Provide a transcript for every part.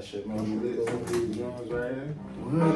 that shit, man. You lit some of these joints right here? What?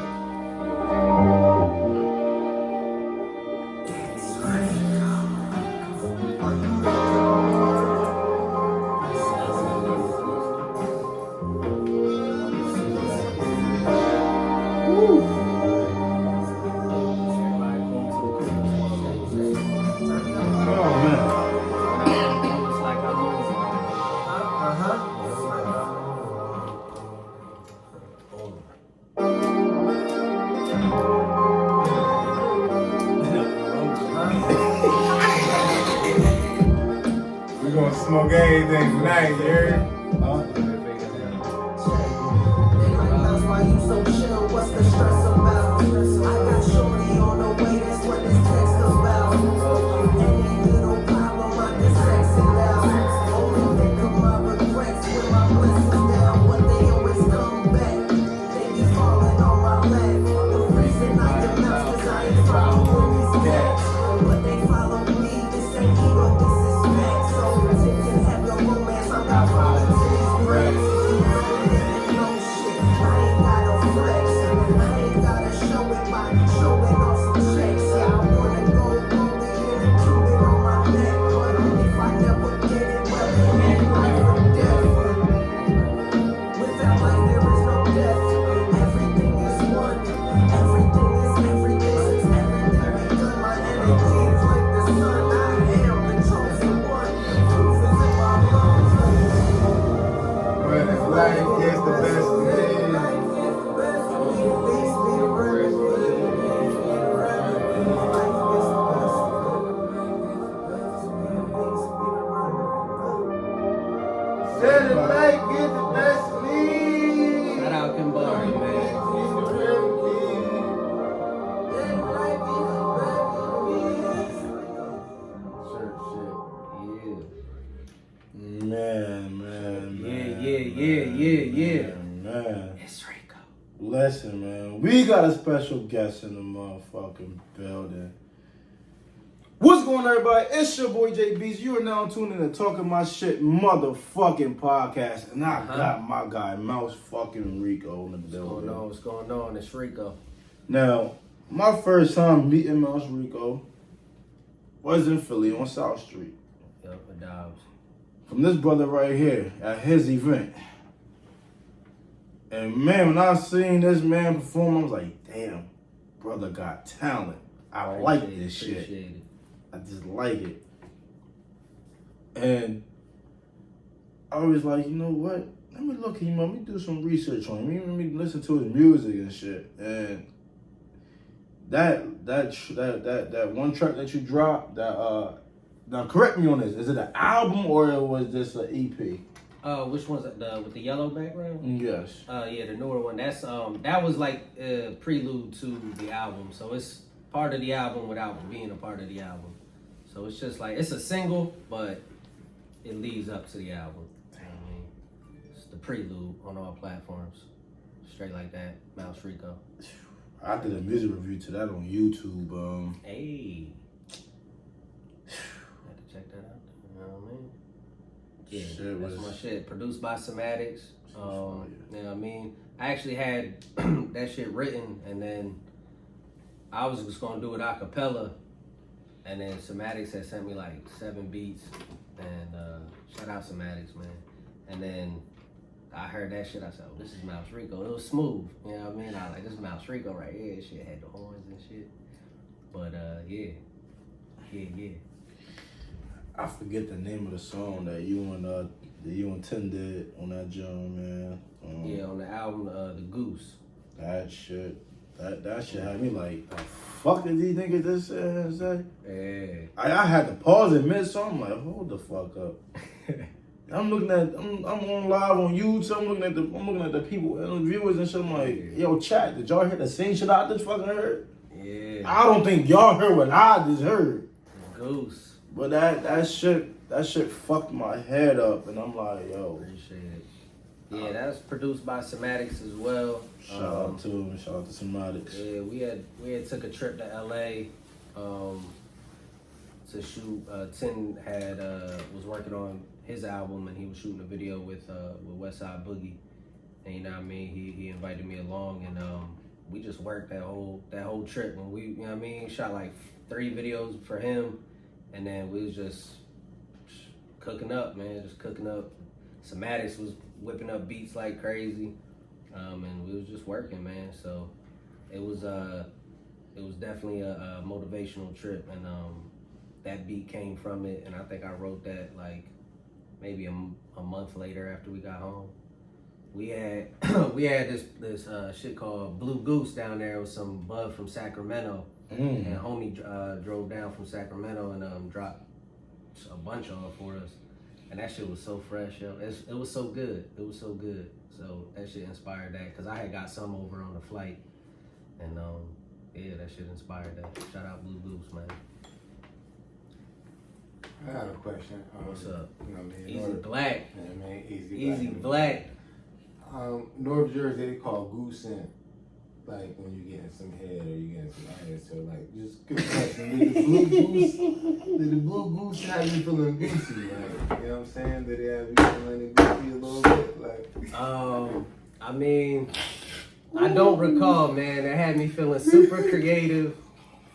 We gonna smoke everything tonight, you heard? Why you so chill? What's the stress about? I got shorty on the way, that's what this text about. Any little problem, I can sex it out. Only think of my regrets when my blessings down, but they always come back. They be falling on my lap. The reason I get nuts, cause I ain't following these cats. But they follow me, this ain't ego, this is fact. So take and have your romance, I'm not falling to these brats. Listen, man, we got a special guest in the motherfucking building. What's going on, everybody? It's your boy JB's. You are now tuning in to Talking My Shit motherfucking podcast, and I got my guy mouserico in the building. What's going on? It's Rico. Now, my first time meeting mouserico was in Philly on South Street. Yup, with Dobbs. From this brother right here at his event. And man, when I seen this man perform, I was like, damn, brother got talent. I like this shit. It. I just like it. And I was like, you know what? Let me look at him, let me do some research on him. Let me listen to his music and shit. And that one track that you dropped, now correct me on this, is it an album or it was just an EP? Which one's that? With the yellow background? Yes. Yeah, the newer one. That's that was like a prelude to the album. So it's part of the album without being a part of the album. So it's just like it's a single, but it leads up to the album. You know what I mean? It's the prelude on all platforms. Straight like that. mouserico. I did a music review to that on YouTube. Hey. Had to check that out. You know what I mean? Yeah, that's my shit. Produced by Somatics. You know what I mean? I actually had that shit written, and then I was just gonna do it a cappella, and then Somatics had sent me like 7 beats, and shout out Somatics, man. And then I heard that shit. I said, "Oh, this is mouserico." It was smooth. You know what I mean? I was like, "This is mouserico right here." This shit had the horns and shit. But yeah. I forget the name of the song that you and Tim did on that joint, man. Yeah, on the album, The Goose. That shit had me like, the fuck did these niggas just say? Yeah. I had to pause it mid-song. I'm like, hold the fuck up. I'm on live on YouTube. I'm looking at the people and the viewers and shit. I'm like, yo, chat, did y'all hear the same shit I just fucking heard? Yeah. I don't think y'all heard what I just heard. Goose. But that shit fucked my head up, and I'm like, yo. Appreciate it. Yeah, that's produced by Somatics as well. Shout out to him. Shout out to Somatics. Yeah, we had took a trip to LA to shoot. Tin was working on his album, and he was shooting a video with Westside Boogie, and you know what I mean, he invited me along, and we just worked that whole trip. When we, you know what I mean, shot like 3 videos for him, and then we was just cooking up, man, just cooking up. Somatics was whipping up beats like crazy, and we was just working, man. So it was definitely a motivational trip, and that beat came from it, and I think I wrote that like maybe a month later after we got home. We had this shit called Blue Goose down there with some bud from Sacramento, and homie drove down from Sacramento and dropped a bunch on for us, and that shit was so fresh, yo. It was so good. It was so good. So that shit inspired that, cause I had got some over on the flight, and yeah, that shit inspired that. Shout out Blue Goose, man. I got a question. What's up? You know what I mean? Easy Black. Yeah, man, Easy Black. North Jersey, they call goosing, like when you getting some head or you getting some ass. So like, just good question. Did the blue goose have you feeling goosey? Like, you know what I'm saying? Did they have you feeling goosey a little bit? Like, I mean, I don't recall, man. It had me feeling super creative.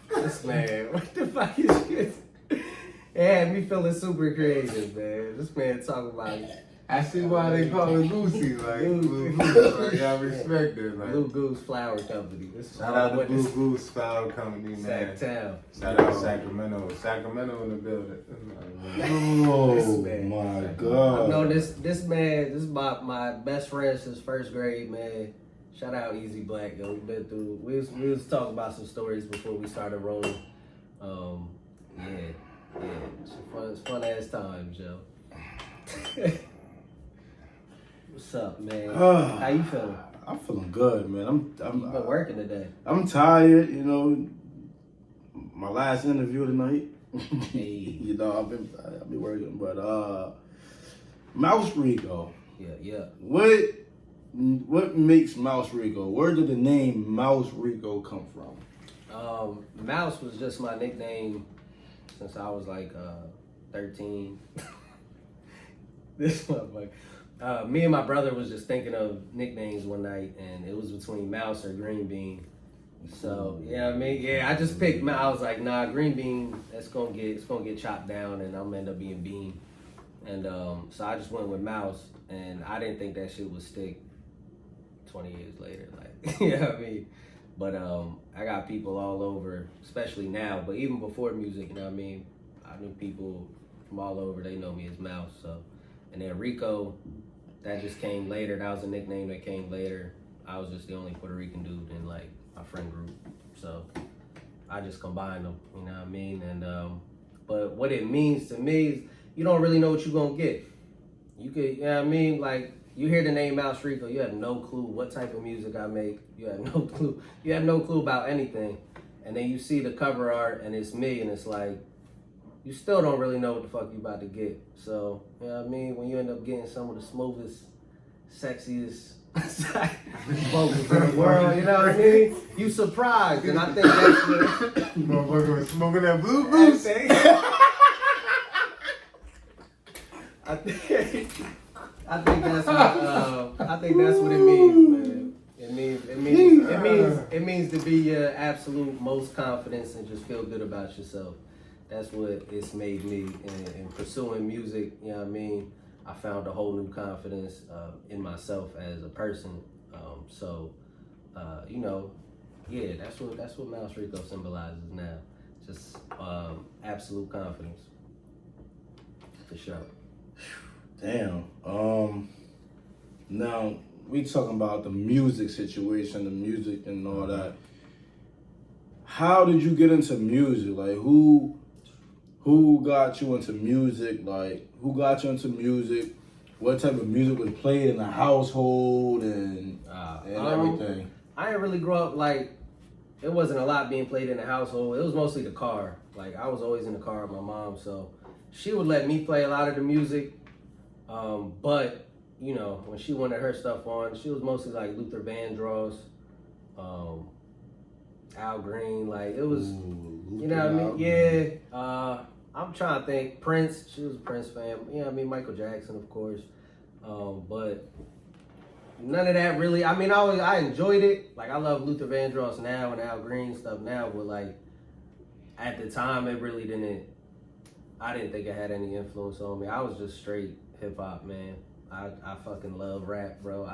This man, what the fuck is this? It had me feeling super creative, man. This man talking about I see why they call it goosey. Like, Blue Goose. Like, I respect it. Like, Blue Goose Flower Company. shout out to Blue Goose Flower Company, man. Sacktown. Shout out Sacramento. Sacramento in the building. Oh my God! I've known this man. This is my best friend since first grade, man. Shout out Easy Black, yo. We've been through. We was talking about some stories before we started rolling. Yeah, it's fun ass times, yo. What's up, man? How you feeling? I'm feeling good, man. You been working today? I'm tired, you know. My last interview tonight. Hey. You know, I've been working, but mouserico. Yeah. What makes mouserico? Where did the name mouserico come from? Mouse was just my nickname since I was like 13. This motherfucker. Me and my brother was just thinking of nicknames one night, and it was between Mouse or Green Bean. So yeah, I mean, yeah, I just picked. I was like, nah, Green Bean. It's gonna get chopped down, and I'm gonna end up being Bean. And so I just went with Mouse, and I didn't think that shit would stick 20 years later. Like, you know what I mean? But I got people all over, especially now. But even before music, you know what I mean? I knew people from all over. They know me as Mouse. So, and then Rico. That just came later. That was a nickname that came later. I was just the only Puerto Rican dude in like my friend group. So I just combined them, you know what I mean? And but what it means to me is you don't really know what you're gonna get. You could, you know what I mean? Like you hear the name mouserico, you have no clue what type of music I make. You have no clue. You have no clue about anything. And then you see the cover art and it's me, and it's like, you still don't really know what the fuck you about to get. So, you know what I mean? When you end up getting some of the smoothest, sexiest vocals in the world, you know what I mean? You surprised, and I think that's what... Motherfucker was smoking that Blue Goose. I think that's what it means, man. It means to be your absolute most confidence and just feel good about yourself. That's what it's made me in pursuing music. You know what I mean? I found a whole new confidence in myself as a person. You know, yeah, that's what mouserico symbolizes now. Just absolute confidence, for sure. Damn. Now we talking about the music situation, the music and all that. How did you get into music? Like who got you into music? Like, who got you into music? What type of music was played in the household and everything? I didn't really grow up, like, it wasn't a lot being played in the household. It was mostly the car. Like, I was always in the car with my mom, so she would let me play a lot of the music. But, you know, when she wanted her stuff on, she was mostly like Luther Vandross, Al Green, like, it was, you know what I mean? Yeah. I'm trying to think. Prince, she was a Prince fan. You know what I mean? Michael Jackson, of course. But none of that really. I mean, I enjoyed it. Like I love Luther Vandross now and Al Green stuff now, but like at the time, it really didn't. I didn't think it had any influence on me. I was just straight hip hop, man. I fucking love rap, bro.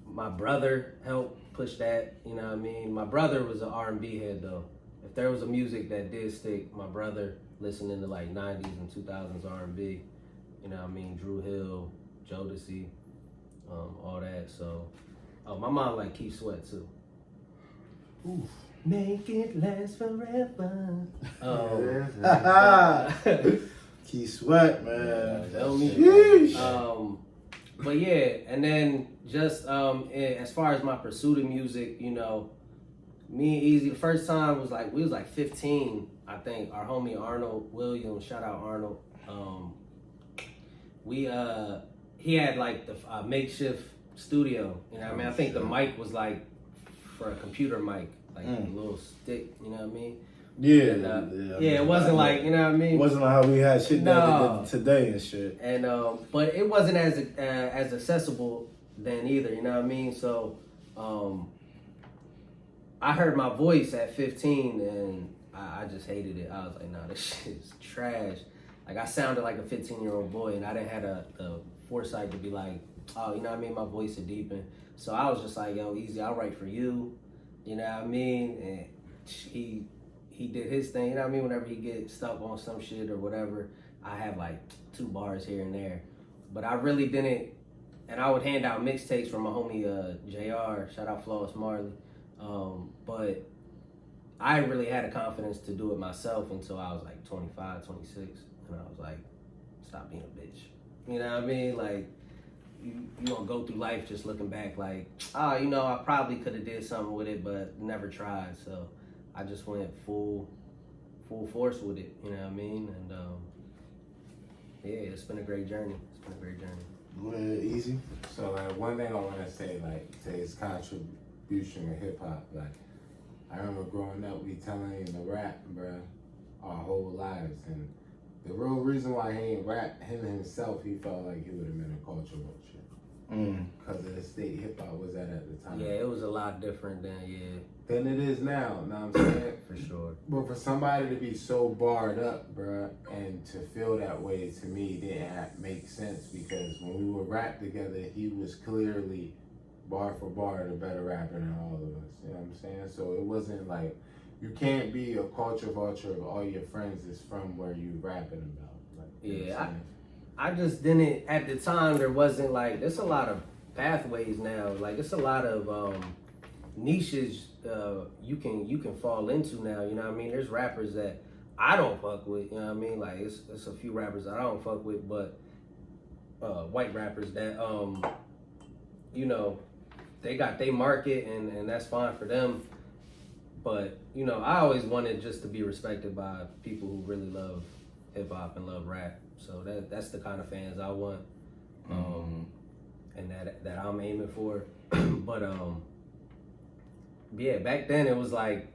My brother helped push that. You know what I mean? My brother was an R&B head though. If there was a music that did stick, my brother listening to like 90s and 2000s R&B. You know what I mean? Drew Hill, Jodeci, all that. So, my mom like Keith Sweat too. Oof. Make it last forever. Keith Sweat, man. Tell me. Sheesh. But yeah, and then just as far as my pursuit of music, you know, me and Easy, the first time was like, we was like 15, I think. Our homie Arnold Williams, shout out Arnold. He had like the makeshift studio, you know what I mean? I think the mic was like for a computer mic, like a little stick, you know what I mean? Yeah, And, it wasn't like, you know what I mean? It wasn't like how we had shit that today and shit. And but it wasn't as accessible then either, you know what I mean? So I heard my voice at 15 and I just hated it. I was like, nah, this shit is trash. Like I sounded like a 15-year-old boy and I didn't have the foresight to be like, oh, you know what I mean? My voice would deepen. So I was just like, yo, Easy, I'll write for you. You know what I mean? And he did his thing, you know what I mean? Whenever he gets stuck on some shit or whatever, I have like 2 bars here and there. But I really didn't, and I would hand out mixtapes from my homie JR, shout out Flawless Marley. But I really had a confidence to do it myself until I was like 25, 26. And I was like, stop being a bitch. You know what I mean? Like, you don't go through life just looking back like, oh, you know, I probably could have did something with it, but never tried. So I just went full force with it, you know what I mean? And yeah, it's been a great journey. Go ahead, Easy. So like one thing I want to say, like to his contribution to hip hop, like I remember growing up, we telling him to rap, bruh, our whole lives, and the real reason why he ain't rap him himself, he felt like he would have been a culture vulture. Because of the state hip hop was at the time. Yeah, it was a lot different than than it is now. Know what I'm saying? For sure. But for somebody to be so barred up, bruh, and to feel that way, to me didn't make sense, because when we would rap together, he was clearly bar for bar the better rapper than all of us. You know what I'm saying? So it wasn't like, you can't be a culture vulture of all your friends is from where you rapping about. Like, yeah, I just didn't, at the time, there wasn't like, there's a lot of pathways now. Like, it's a lot of niches you can fall into now, you know what I mean? There's rappers that I don't fuck with, you know what I mean? Like, it's a few rappers that I don't fuck with, but white rappers that, you know, they got their market and that's fine for them. But, you know, I always wanted just to be respected by people who really love hip hop and love rap. So that's the kind of fans I want, and that I'm aiming for. But yeah, back then it was like,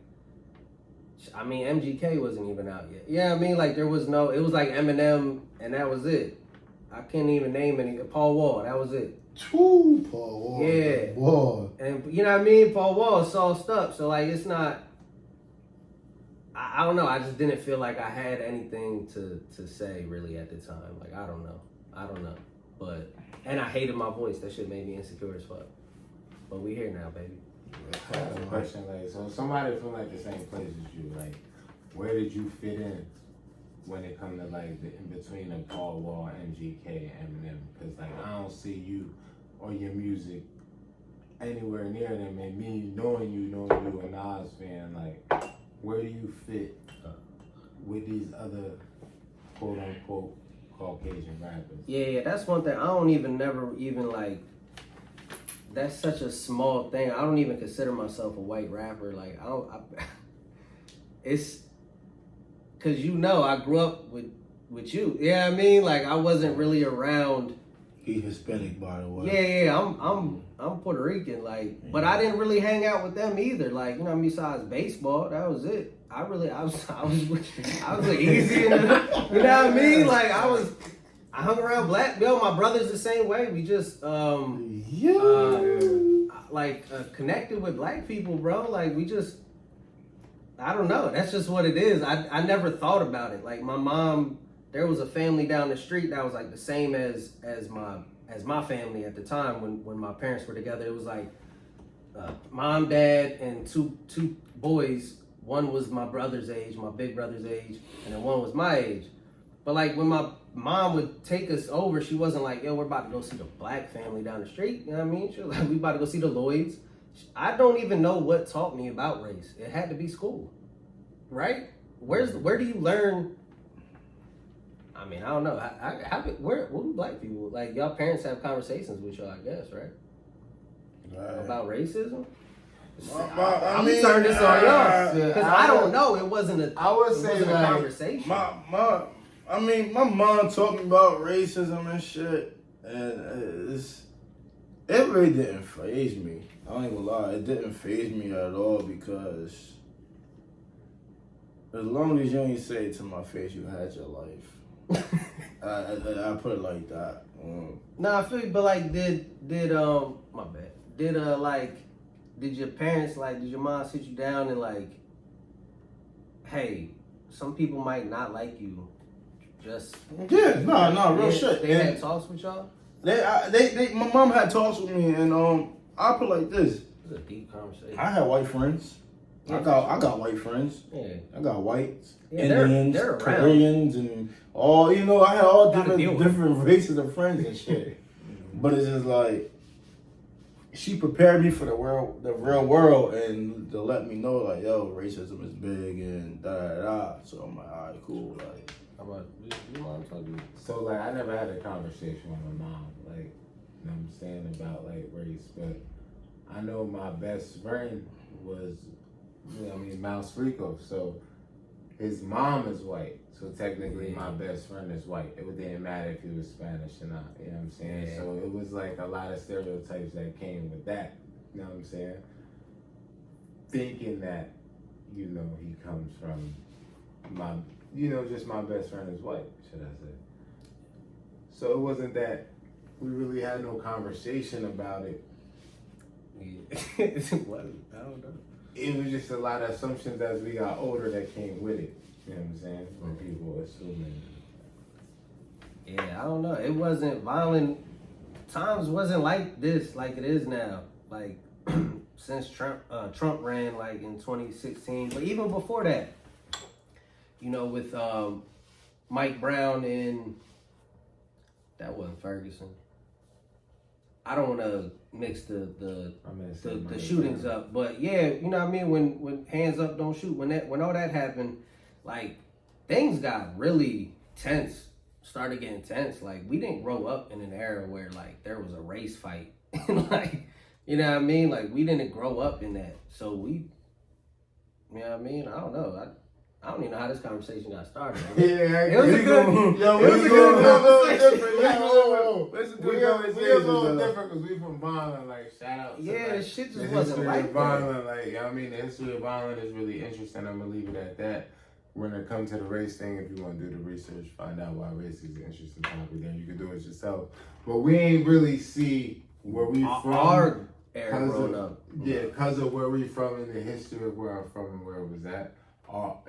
I mean, MGK wasn't even out yet. Yeah, I mean, like there was no, it was like Eminem and that was it. I can't even name any. Paul Wall, that was it. Paul Wall. Yeah. Wall. And you know what I mean? Paul Wall sauced up. So like, it's not, I don't know. I just didn't feel like I had anything to say really at the time. Like, I don't know. But, and I hated my voice. That shit made me insecure as fuck. But we here now, baby. I have a question, like, so somebody from like the same place as you, like, where did you fit in when it comes to like the in between of Paul Wall, MGK, and Eminem? Because like I don't see you or your music anywhere near them, and me knowing you a Nas fan, like where do you fit with these other quote unquote Caucasian rappers? Yeah, that's one thing. I don't never even like, that's such a small thing. I don't even consider myself a white rapper. Like, it's because, you know, I grew up with you. Yeah, I mean, like I wasn't really around. He Hispanic, by the way. Yeah, I'm Puerto Rican, like, but I didn't really hang out with them either. Like, you know, besides baseball, that was it. I was with Easy, you know what I mean? Like, I hung around black. Yo, my brother's the same way. We just connected with black people, bro. Like we just, I don't know. That's just what it is. I never thought about it. Like my mom, there was a family down the street that was like the same as my family at the time when my parents were together. It was like mom, dad, and two boys. One was my brother's age, my big brother's age, and then one was my age. But like when my mom would take us over, she wasn't like, yo, we're about to go see the black family down the street. You know what I mean? She was like, we about to go see the Lloyds. I don't even know what taught me about race. It had to be school, right? Where do you learn? I mean, I don't know. Where do black people, like y'all parents have conversations with y'all, I guess, right? About racism? I'm gonna turn this on y'all because I don't know. It wasn't a. I would say a conversation. My mom taught me about racism and shit, and it really didn't faze me. I ain't gonna lie, it didn't faze me at all because as long as you ain't say it to my face, you had your life. I put it like that. Nah, I feel you, but like, did my bad. Did your parents, did your mom sit you down and like, hey, some people might not like you, just real shit. They had talks with y'all. My mom had talks with me, and I put it like this. It was a deep conversation. I had white friends. Yeah, I got white friends. Yeah. I got whites, Indians, they're Koreans, and all. You know, I had all different races of friends and shit. But it's just like she prepared me for the real world, and to let me know like, yo, racism is big and da da da. So I'm like, all right, cool. Like, how about your mom talk to you? So like, I never had a conversation with my mom, like, you know what I'm saying, about like race, but I know my best friend was, mouserico. So his mom is white. So technically my best friend is white. It didn't matter if he was Spanish or not. You know what I'm saying? Yeah. So it was like a lot of stereotypes that came with that. You know what I'm saying? Thinking that, he comes from just my best friend is white, should I say. So it wasn't that we really had no conversation about it. Yeah. It wasn't. I don't know. It was just a lot of assumptions as we got older that came with it. You know what I'm saying? When people were assuming. Yeah, I don't know. It wasn't violent. Times wasn't like this, like it is now. Like since Trump ran, like in 2016, but even before that, with Mike Brown and that wasn't Ferguson. I don't want to mix the shootings up, but yeah, you know what I mean. When hands up, don't shoot. When all that happened, like things got really tense. Started getting tense. Like we didn't grow up in an era where like there was a race fight, like you know what I mean. Like we didn't grow up in that, so we, you know what I mean. I don't know. I don't even know how this conversation got started. It was a good conversation. We a little different because we from violent, like shout out. Yeah, the shit just wasn't like violent. Like the history of violent is really interesting. I'm gonna leave it at that. When it comes to the race thing, if you want to do the research, find out why race is an interesting topic, then you can do it yourself. But we ain't really see where we from. Our era growing up. Yeah, because of where we from and the history of where I'm from and where it was at.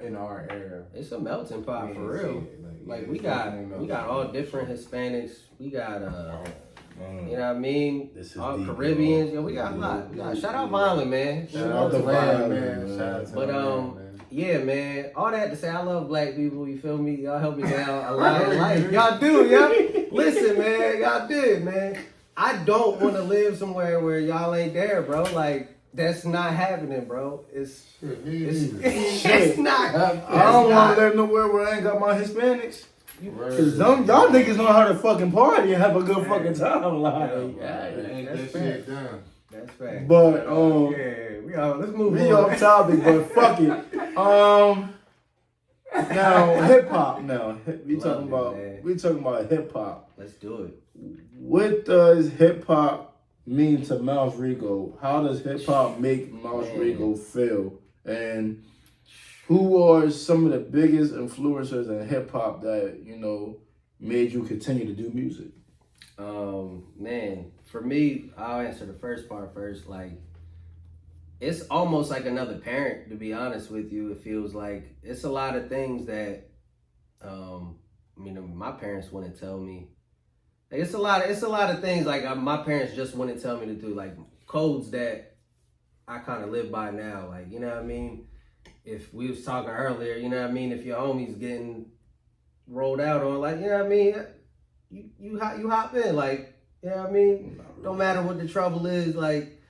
In our era, it's a melting pot for real. We got all different Hispanics. We got you know what I mean? All Caribbeans. Yeah, we got a lot. Shout out Violent, man. Shout out to Violent, man. Shout out to Violent, man. Yeah, man. All that to say, I love black people. You feel me? Y'all help me down a lot in life. Y'all do, y'all. Listen, man. Y'all did, man. I don't want to live somewhere where y'all ain't there, bro. Like. That's not happening, bro. It's not. I don't want to live nowhere where I ain't got my Hispanics. Cause y'all niggas know how to fucking party and have a good fucking time. Like, that's fact. That's fact. But let's move on. We off topic, but fuck it. Now hip hop. Now we talking about hip hop. Let's do it. What does hip hop mean to mouserico? How does hip hop make mouserico feel? And who are some of the biggest influencers in hip hop that made you continue to do music? Man, for me, I'll answer the first part first. Like, it's almost like another parent, to be honest with you. It feels like it's a lot of things that, my parents wouldn't tell me. Like, it's a lot of things like my parents just wouldn't tell me to do. Like codes that I kind of live by now. Like, you know what I mean? If we was talking earlier, you know what I mean? If your homie's getting rolled out on, like, you know what I mean? You hop in, like, you know what I mean? Don't matter what the trouble is, like,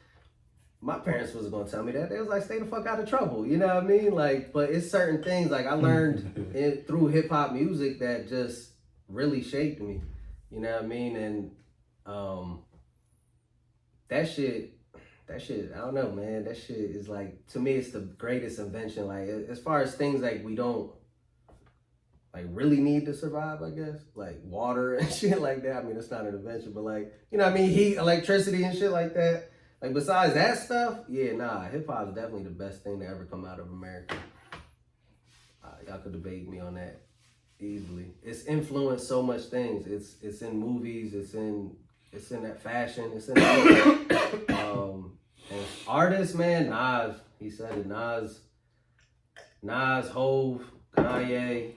my parents wasn't gonna tell me that. They was like, stay the fuck out of trouble, you know what I mean? Like, but it's certain things, like, I learned through hip hop music that just really shaped me, you know what I mean? And that shit, I don't know, man. That shit is like, to me, it's the greatest invention. Like, as far as things like we don't like really need to survive, I guess, like water and shit like that. I mean, it's not an invention, but like, you know what I mean? Heat, electricity and shit like that. Like, besides that stuff, yeah, nah, hip hop is definitely the best thing to ever come out of America. Y'all could debate me on that easily. It's influenced so much things. It's in movies. It's in that fashion. It's in and artists, man, Nas. He said it. Nas, Hove, Kanye,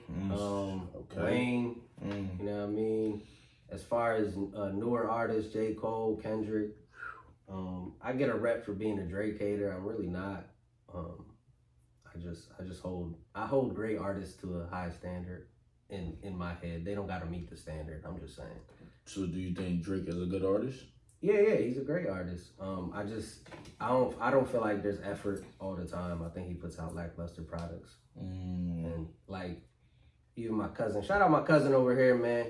Wayne. You know what I mean? As far as newer artists, J. Cole, Kendrick. I get a rep for being a Drake hater. I'm really not. I hold great artists to a high standard in my head. They don't gotta meet the standard. I'm just saying. So do you think Drake is a good artist? Yeah, he's a great artist. I don't feel like there's effort all the time. I think he puts out lackluster products. And like, even my cousin, shout out my cousin over here, man.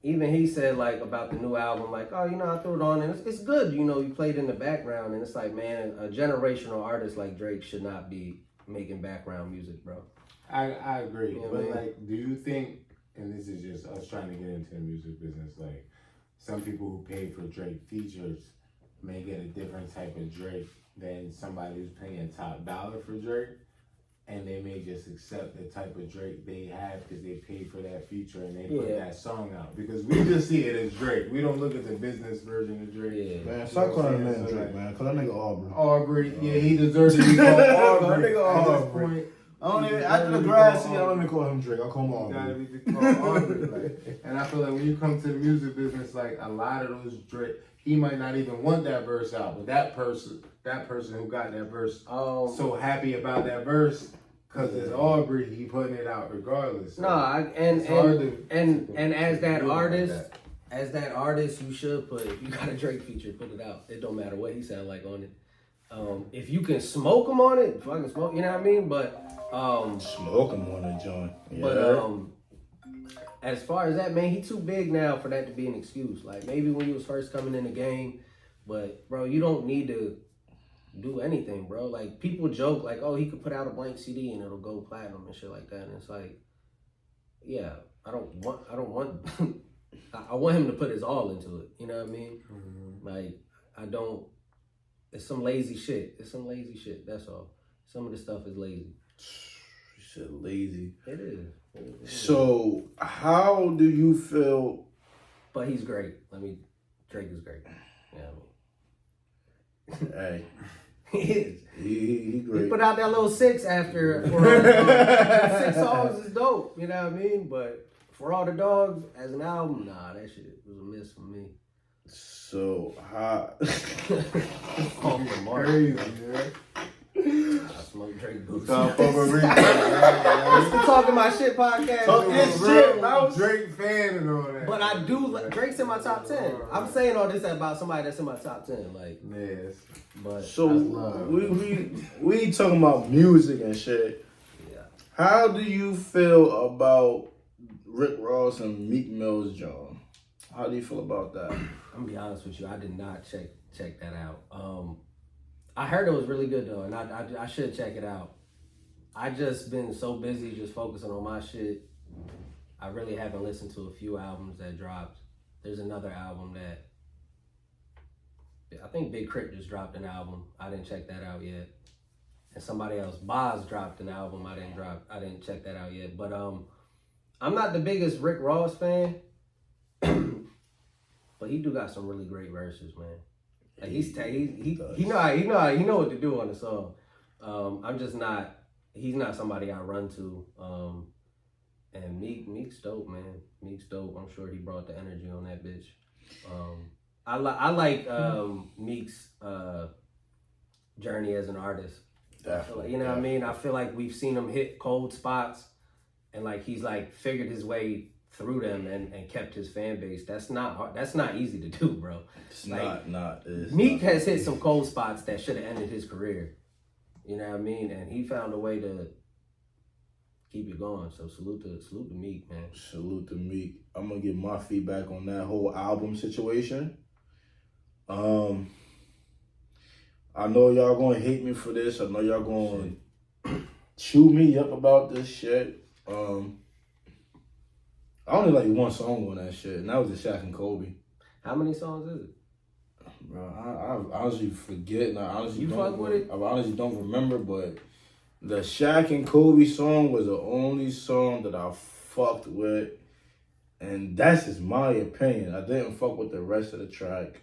Even he said like about the new album, like, oh, I threw it on and it's good. You played in the background and it's like, man, a generational artist like Drake should not be making background music, bro. I agree. You know but what I mean? like, do you think, and this is just us trying to get into the music business, like some people who pay for Drake features may get a different type of Drake than somebody who's paying top dollar for Drake, and they may just accept the type of Drake they have because they paid for that feature and they put that song out. Because we just see it as Drake. We don't look at the business version of Drake. Yeah. Man, stop calling that man Drake, man. Call that nigga Aubrey. Aubrey, yeah, he deserves to be called Aubrey. That nigga At this Aubrey. point, I don't even, after the grassy, I don't even call him Drake. I call him you gotta Aubrey. be called Aubrey. Like, and I feel like when you come to the music business, like a lot of those Drake, he might not even want that verse out, but that person who got that verse, so happy about that verse. Cause it's Aubrey, he putting it out regardless. So and as that artist, you should put, if you got a Drake feature, put it out. It don't matter what he sound like on it. If you can smoke him on it, fucking smoke. You know what I mean? But smoke him on the joint. Yeah. But as far as that, man, he too big now for that to be an excuse. Like maybe when he was first coming in the game, but bro, you don't need to do anything, bro. Like people joke like, oh, he could put out a blank CD and it'll go platinum and shit like that. And it's like, yeah, I want him to put his all into it. You know what I mean? Mm-hmm. Like it's some lazy shit. That's all. Some of the stuff is lazy. You said lazy. It is. So how do you feel? But he's great. Drake is great. Yeah, Hey. He is. He great. He put out that little 6 after. For all the 6 songs is dope. You know what I mean? But For All the Dogs as an album, nah, that shit was a miss for me. So how? Off the mark. Crazy, man. I smoke Drake boots. Stop It's the Talking My Shit podcast. Talk this shit, bro. Drake fan and all that. But I do. Drake's in my top 10. I'm saying all this about somebody that's in my top 10. Like, yes. but So we talking about music and shit. yeah. How do you feel about Rick Ross and Meek Mill's John? How do you feel about that? I'm gonna be honest with you. I did not check that out. I heard it was really good though, and I should check it out. I just been so busy just focusing on my shit. I really haven't listened to a few albums that dropped. There's another album that I think Big Crit just dropped an album. I didn't check that out yet. And somebody else, Boz, dropped an album. I didn't check that out yet. But I'm not the biggest Rick Ross fan, but he do got some really great verses, man. Like he know what to do on the song. I'm just not. He's not somebody I run to. And Meek's dope, man. Meek's dope. I'm sure he brought the energy on that bitch. I like Meek's journey as an artist. Definitely, You know what I mean? I feel like we've seen him hit cold spots, and like he's like figured his way through them and kept his fan base. That's not hard. That's not easy to do, bro. It's like, not. Meek has hit some cold spots that should have ended his career. You know what I mean? And he found a way to keep it going. So salute to Meek, man. Salute to Meek. I'm gonna give my feedback on that whole album situation. I know y'all gonna hate me for this. I know y'all gonna chew me up about this shit. I only like one song on that shit, and that was the Shaq and Kobe. How many songs is it? Bro, I honestly forget. And I honestly You don't, fuck with it? I honestly don't remember, but the Shaq and Kobe song was the only song that I fucked with, and that's just my opinion. I didn't fuck with the rest of the track.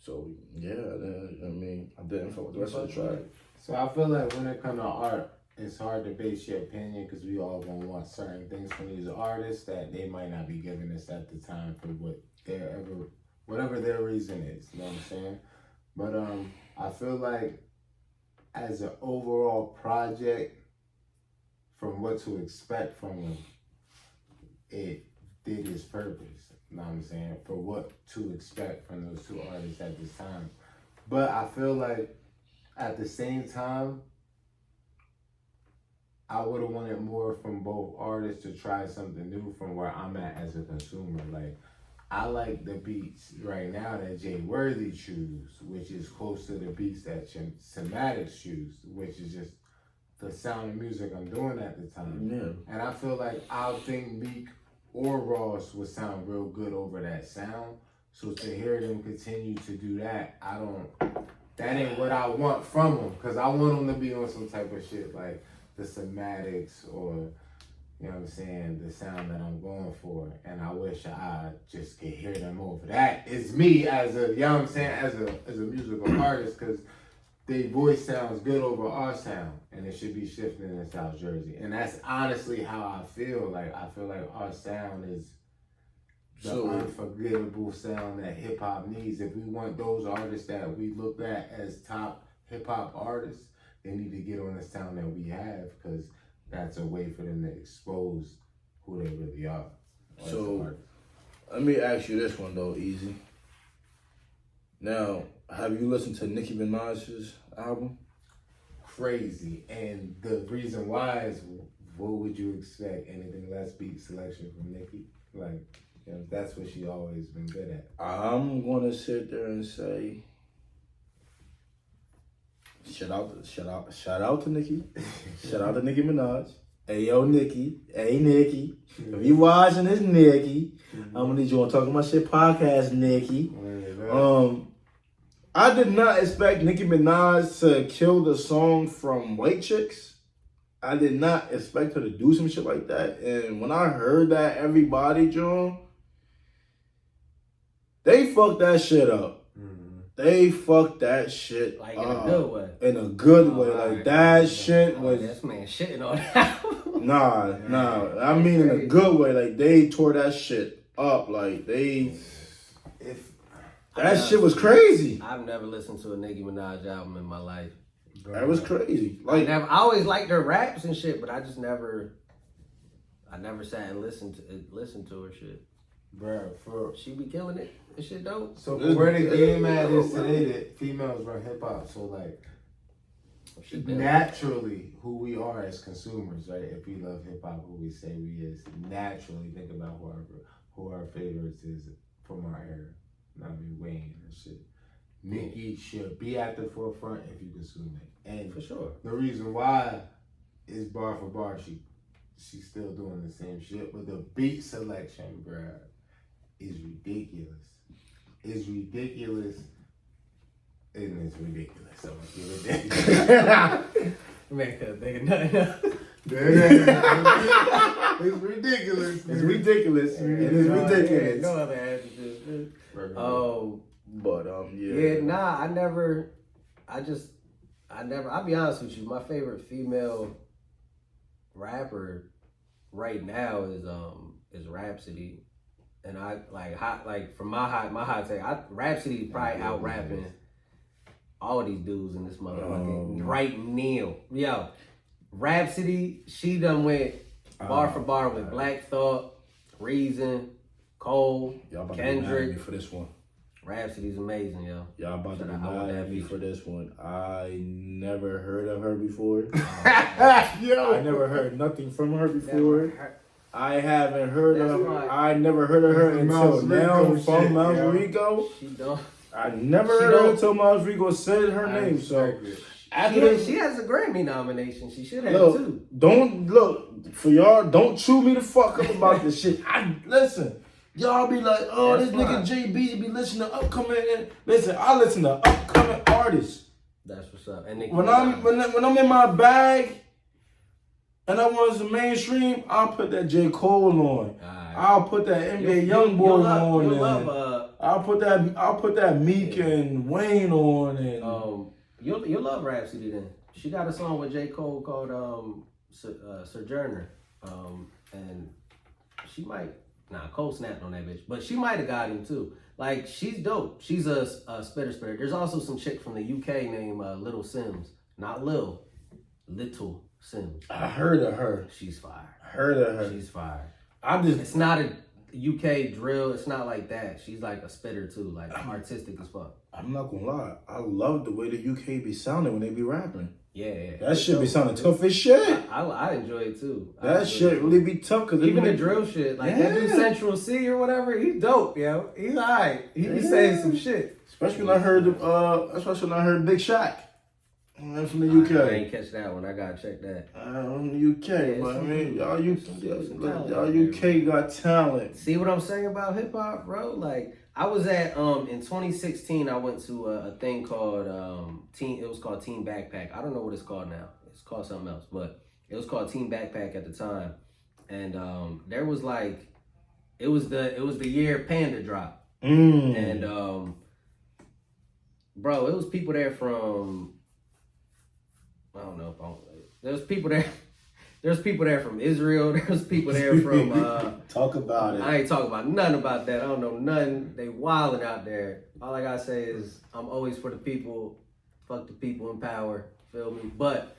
So yeah, I didn't fuck with the rest of the track. So I feel like when it comes to art, it's hard to base your opinion because we all gonna want certain things from these artists that they might not be giving us at the time for whatever their reason is. You know what I'm saying? But I feel like as an overall project, from what to expect from them, it did its purpose. You know what I'm saying? For what to expect from those two artists at this time. But I feel like at the same time, I would have wanted more from both artists to try something new from where I'm at as a consumer. Like, I like the beats right now that Jay Worthy choose, which is close to the beats that Somatics choose, which is just the sound of music I'm doing at the time. Yeah. And I feel like I think Meek or Ross would sound real good over that sound. So to hear them continue to do that, that ain't what I want from them. Because I want them to be on some type of shit like the Somatics or, you know what I'm saying, the sound that I'm going for. And I wish I just could hear them over that. It's me as a, you know what I'm saying, as a musical artist, because their voice sounds good over our sound. And it should be shifting in South Jersey. And that's honestly how I feel. Like, I feel like our sound is the unforgettable sound that hip hop needs. If we want those artists that we look at as top hip hop artists, they need to get on the sound that we have, because that's a way for them to expose who they really are. So, let me ask you this one though, Easy. Now, have you listened to Nicki Minaj's album? Crazy. And the reason why is, what would you expect? Anything less beat selection from Nicki? Like, you know, that's what she always been good at. I'm gonna sit there and say, shout out to Nicki. Shout out to Nicki Minaj. Hey yo, Nicki. Hey Nicki. If you watching this, Nicki, I'm gonna need you on Talking My Shit podcast, Nicki. I did not expect Nicki Minaj to kill the song from White Chicks. I did not expect her to do some shit like that. And when I heard that, everybody, John, they fucked that shit up. Mm-hmm. They fucked that shit like up. In a good way. In a good way. Like, right. that shit was... This man shitting on that. Nah. I mean in a good way. Like, they tore that shit up. Like, that shit was crazy. I've never listened to a Nicki Minaj album in my life. That was crazy. Like, I always liked her raps and shit, but I never sat and listened to her shit. Bruh, she be killing it. This shit dope. So where the game at is today that females run hip hop, so like naturally who we are as consumers, right? If we love hip hop, who we say we is, naturally think about who our favorites is from our era. I mean, Wayne and shit. Nicki should be at the forefront if you consume it. And for sure. The reason why is bar for bar, she's still doing the same shit, but the beat selection, bruh, is ridiculous. It's ridiculous. And it's ridiculous. So I'm gonna give it that. Man, couldn't think of nothing else. It's ridiculous. It's ridiculous. It is ridiculous. No other adjectives. But yeah. Yeah, nah, I'll be honest with you, my favorite female rapper right now is Rhapsody. And I from my hot take, Rhapsody probably out rapping all these dudes in this motherfucker right now. Yo, Rhapsody, she done went bar for bar with Black Thought, Reason, Cole, Y'all about Kendrick. to be mad at me for this one. Rhapsody's amazing, yo. Y'all about to be Shout out mad that at me feature. for this one. I never heard of her before. Yo. I never heard nothing from her Never before. heard- I haven't heard That's of her. right. I never heard of her That's the until now Mouserico from shit, mouserico. She don't. I never She heard of her don't- until mouserico said her name. So after She has a Grammy nomination. She should have look, too. don't look for y'all. Don't chew me the fuck up about this shit. I listen. Y'all be like, oh, That's this nigga fine. JB be listening to upcoming. Listen, I listen to upcoming artists. That's what's up. And Nicki When Minaj. I'm in my bag and I want some mainstream, I'll put that J. Cole on. Alright. I'll put that NBA Young Boy on. And I'll put that Meek and Wayne on. And You'll love Rhapsody then. She got a song with J. Cole called Sojourner. And she might Cole snapped on that bitch, but she might have got him too. Like, she's dope. She's a spitter. There's also some chick from the UK named Little Sims. Not Lil, Little Sims. I heard of her. She's fire. Heard of her. She's fire. It's It's not a UK drill. It's not like that. She's like a spitter too, like artistic as fuck. I'm not gonna lie. I love the way the UK be sounding when they be rapping. Yeah. That shit be sounding tough as shit. I enjoy it too. That shit really be tough because Even the drill shit, like that dude Central C or whatever, he's dope, yo. He's alright. He be saying some shit. Especially when I heard Big Shaq. From the UK. I ain't catch that one. I gotta check that. From the UK, but I mean, y'all talent, UK got talent. See what I'm saying about hip hop, bro? Like, I was at in 2016. I went to a thing called Team. It was called Team Backpack. I don't know what it's called now. It's called something else, but it was called Team Backpack at the time. And there was like, it was the year Panda dropped. And bro, it was people there from, I don't know if there's people there. There's people there from Israel. There's people there from talk about it. I ain't talking about nothing about that. I don't know nothing. They wilding out there. All I gotta say is I'm always for the people. Fuck the people in power. Feel me? But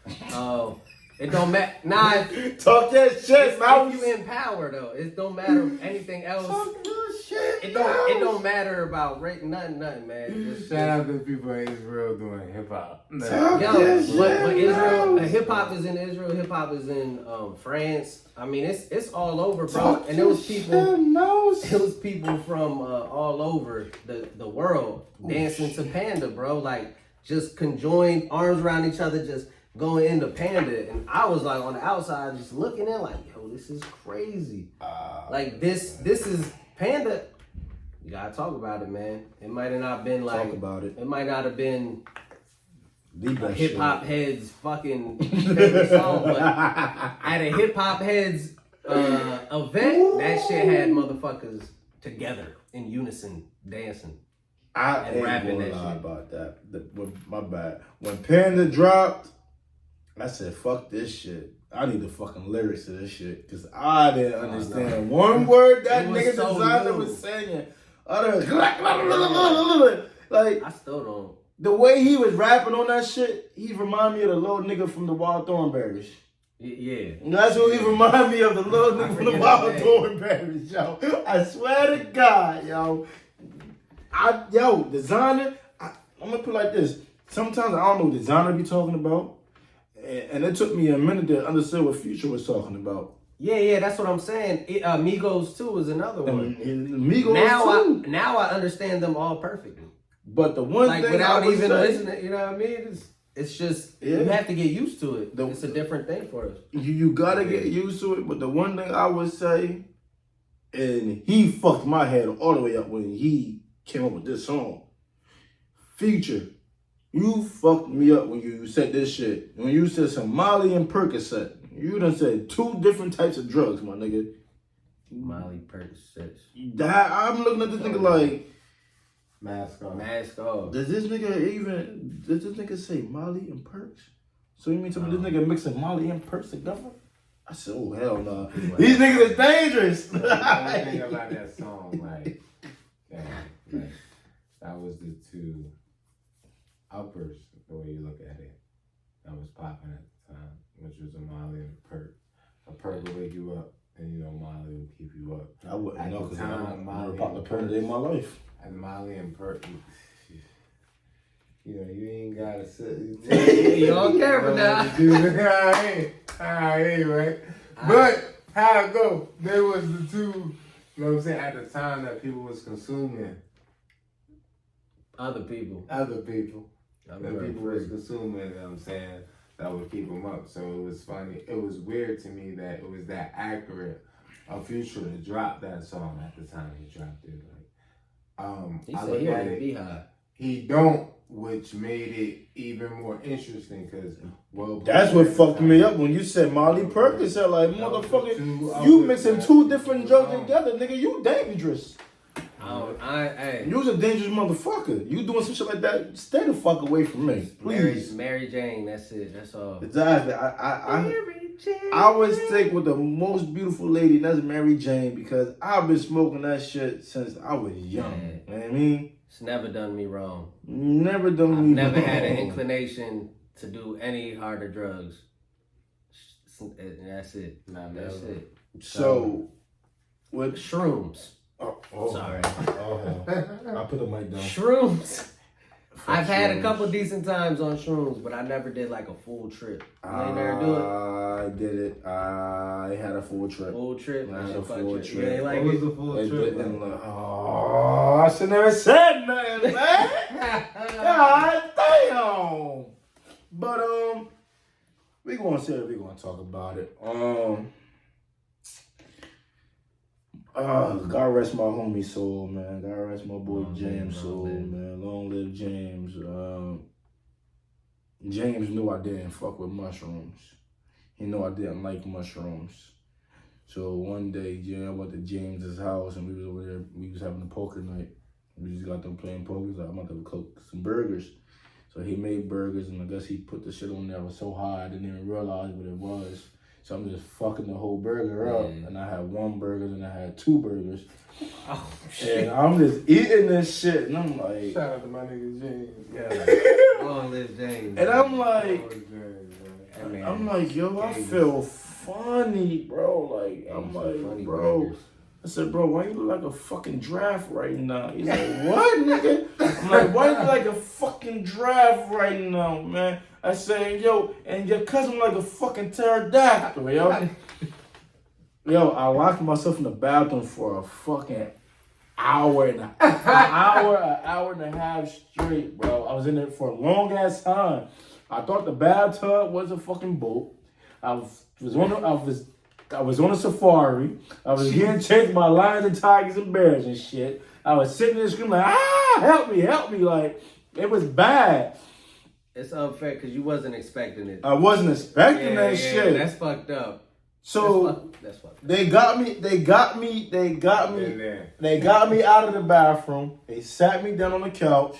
it don't matter. Nah, Talk that shit, if mouse. you in power though, it don't matter anything else. Talk that shit. It don't matter about nothing, man. Just Shout out to the people in Israel doing hip hop. Talk Yo, that but shit, Israel, mouse. hip hop is in Israel. Hip hop is in France. I mean, it's all over, bro. Talk And there was that people. shit, mouse. It was people from all over the world dancing to Panda, bro. Like, just conjoined, arms around each other, just going into Panda. And I was like on the outside just looking in like, yo, this is crazy. Like, this is Panda. You gotta talk about it, man. It might have not been like, Talk about it. It might not have been Leave a that hip shit. hop heads fucking favorite song, but at a hip hop heads event, that shit had motherfuckers together in unison dancing. I and ain't rapping gonna that lie shit. about that. My bad. When Panda dropped, I said, fuck this shit. I need the fucking lyrics to this shit. Because I didn't understand one word that It was nigga so designer new. was saying. Like, I still don't. the way he was rapping on that shit, he remind me of the little nigga from the Wild Thornberries. Yeah. That's what he remind me of, the little I nigga from the forget Wild his name. Thornberries, yo. I swear to God, yo. Designer, I'm gonna put it like this. Sometimes I don't know what designer be talking about. And it took me a minute to understand what Future was talking about. Yeah, that's what I'm saying. Migos 2 is another one. And Migos too. Now I understand them all perfectly. But the one Like, thing without I would even say, listening, you know what I mean? It's just, Yeah. you have to get used to it. The- It's a different thing for us. you gotta get used to it. But the one thing I would say, and he fucked my head all the way up when he came up with this song. Future, you fucked me up when you said this shit. When you said Somali and Percocet. You done said 2 different types of drugs, my nigga. Molly, Percocets. I'm looking at this nigga like, Mask on. Mask off. does this nigga say Molly and Perks? So you mean to me this nigga mixing Molly and Perks together? I said, oh hell no. These niggas is dangerous. The only thing about that song, like, that was the 2 uppers, the way you look at it, that was popping at the time, which was a Molly and a Perk. A Perk will wake you up, and you know Molly will keep you up. I wouldn't know because I Molly never popped a Perk day in my life. And Molly and Perk, you know, you ain't gotta sit. You on camera now. Alright, right? But how it go? There was the 2, you know what I'm saying, at the time that people was consuming. Other people. That people was Free. consuming, you know what I'm saying, that would keep them up. So it was funny. It was weird to me that it was that accurate of Future to drop that song at the time he dropped it. Like, He I said look he at had a it, beehive. he don't, which made it even more interesting because, well, That's what fucked me up when you said Molly Percocet. Like, motherfucker, you mixing 2 different drugs together, nigga. You dangerous. You was a dangerous motherfucker. You doing some shit like that, stay the fuck away from me, please. Mary Jane, that's it. That's all. Exactly. I would stick with the most beautiful lady, and that's Mary Jane, because I've been smoking that shit since I was young. Yeah. You know what I mean? It's never done me wrong. Never done I've me never wrong. had an inclination to do any harder drugs. And that's it. That's it. So, with Shrooms. oh, Sorry. Oh, hell. I put the mic down. Shrooms. I've had a shrooms. couple decent times on shrooms, but I never did like a full trip. You ain't never do it? I did it. I had a full trip. Full trip? I had That a shit fuck full you. trip. You ain't like What was it? the full It trip? didn't look- Oh, I should never said nothing, man. God damn. But we gonna say it. We gonna talk about it. God rest my homie soul, man. God rest my boy James soul, man. Long live James. James knew I didn't fuck with mushrooms. He knew I didn't like mushrooms. So one day, I went to James's house and we was over there. We was having a poker night. We just got them playing poker. He's like, I'm about to cook some burgers. So he made burgers, and I guess he put the shit on there. I was so high, I didn't even realize what it was. So I'm just fucking the whole burger up. Yeah. And I had 1 burger, and I had 2 burgers. Oh, shit. And I'm just eating this shit, and I'm like... Shout out to my nigga James. Yeah. Long live James. And I'm like... That man. I'm like, yo, I feel funny, bro. Like, I'm Funny like, bro. burgers. I said, bro, why you look like a fucking giraffe right now? He's like, what, nigga? I'm like, why you look like a fucking giraffe right now, man? I said, yo, and your cousin like a fucking pterodactyl, yo. Yo, I locked myself in the bathroom for a fucking hour and an hour and a half straight, bro. I was in there for a long ass time. I thought the bathtub was a fucking boat. I was on a safari. I was getting chased by lions and tigers and bears and shit. I was sitting there screaming like, help me. Like, it was bad. It's unfair because you wasn't expecting it. I wasn't expecting that shit. That's fucked up. So That's fucked up. they got me out of the bathroom. They sat me down on the couch.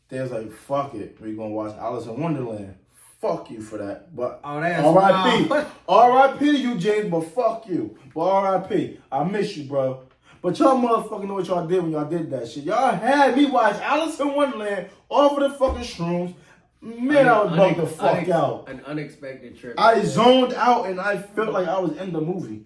They was like, fuck it. We're gonna watch Alice in Wonderland. Fuck you for that. But that's R.I.P. wild. R.I.P. to you, James, but fuck you. But R.I.P. I miss you, bro. But y'all motherfucking know what y'all did when y'all did that shit. Y'all had me watch Alice in Wonderland over the fucking shrooms. Man, I was bugged the fuck out. An unexpected trip. I zoned out and I felt like I was in the movie.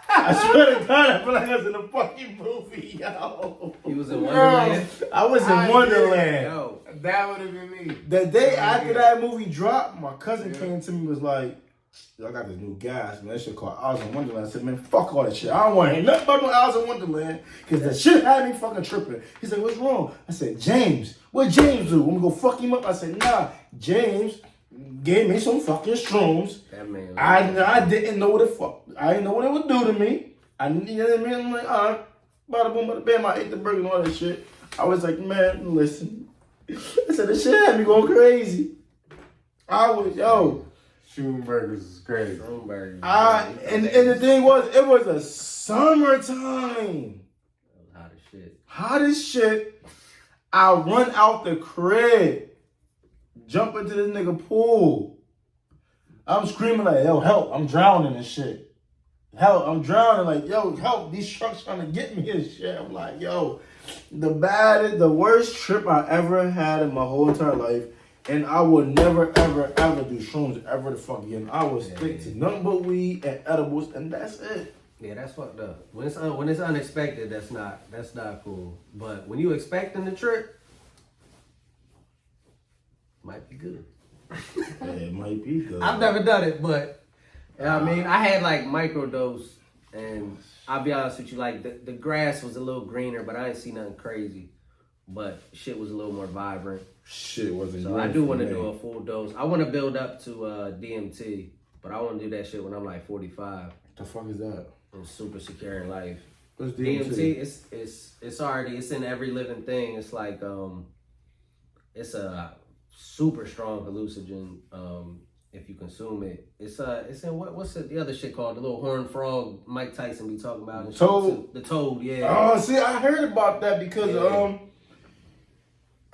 I swear to God, I feel like I was in a fucking movie, yo. You was in Wonderland? I was in Wonderland. Yo. That would have been me. The day after that movie dropped, my cousin came to me and was like, yo, I got this new gas, man. That shit called Alice in Wonderland. I said, man, fuck all that shit. I don't want to hear nothing about no Alice in Wonderland because the shit had me fucking tripping. He's like, what's wrong? I said, James. What James do? Want me to go fuck him up? I said, nah. James gave me some fucking shrooms. That man. I didn't know what the fuck. I didn't know what it would do to me. You know what I mean? I'm like, all right. Bada boom, bada bam. I ate the burger and all that shit. I was like, man, listen. I said, this shit had me going crazy. I was, yo. Schumburgers is crazy. Stromberg. And the thing was, it was a summertime. Hot as shit. Hot as shit. I run out the crib, jump into this nigga pool. I'm screaming like, yo, help, I'm drowning and shit. Help, I'm drowning. Like, yo, help, these trucks trying to get me and shit. I'm like, yo, the worst trip I ever had in my whole entire life. And I would never, ever, ever do shrooms ever the fuck again. I would stick to nothing but weed and edibles, and that's it. Yeah, that's fucked up. When it's unexpected, that's not cool. But when you expecting the trip, might be good. Yeah, it might be good. I've never done it, but I mean, I had like microdose, and I'll be honest with you, like the grass was a little greener, but I didn't see nothing crazy. But shit was a little more vibrant. Shit wasn't. So I do want to do a full dose. I want to build up to DMT, but I want to do that shit when I'm like 45. What the fuck is that? I'm super secure in life. What's DMT? It's in every living thing. It's like it's a super strong hallucinogen. If you consume it, it's in what's the other shit called? The little horned frog Mike Tyson be talking about. And Toad. The toad, yeah. Oh, see, I heard about that because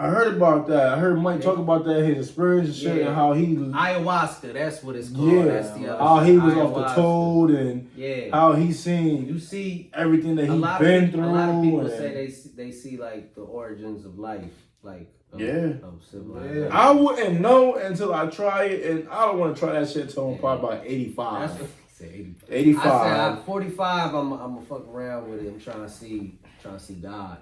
I heard about that. I heard Mike talk about that, his experience and shit, and how he ayahuasca. That's what it's called. Yeah, That's the other how shit. he was Ayahuasca. off the toad and how he seen You see everything that a he lot been of, through. A lot of people and, say they see like the origins of life, like of civilization. Yeah. I wouldn't know until I try it, and I don't want to try that shit until I'm probably about 85. That's what he said, 85. 85. I said I'm 45. I'm gonna fuck around with it. I'm trying to see God.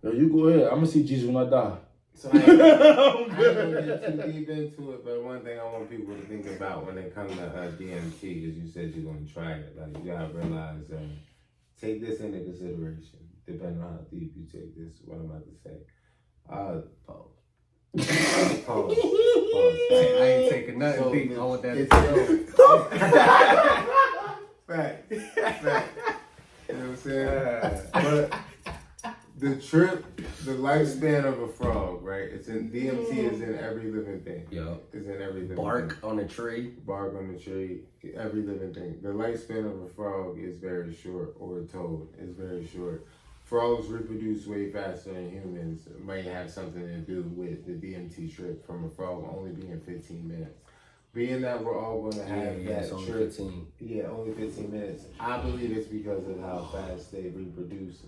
Yo, you go ahead. I'm gonna see Jesus when I die. So I ain't gonna get too deep into it, but one thing I want people to think about when it comes to DMT is you said you're gonna try it. Like you gotta realize, take this into consideration. Depending on how deep you take this, what I'm about to say. Pause. Pause. I ain't taking nothing So deep. I want that Fact. You know what I'm saying? But the trip, the lifespan of a frog, right? It's in DMT is in every living thing. Yo. It's in every living bark thing. on a tree. Bark on the tree, every living thing. The lifespan of a frog is very short, or a toad is very short. Frogs reproduce way faster than humans. It might have something to do with the DMT trip from a frog only being 15 minutes. Being that we're all going to have that only trip, 15. Yeah, only 15 minutes. I believe it's because of how fast they reproduce.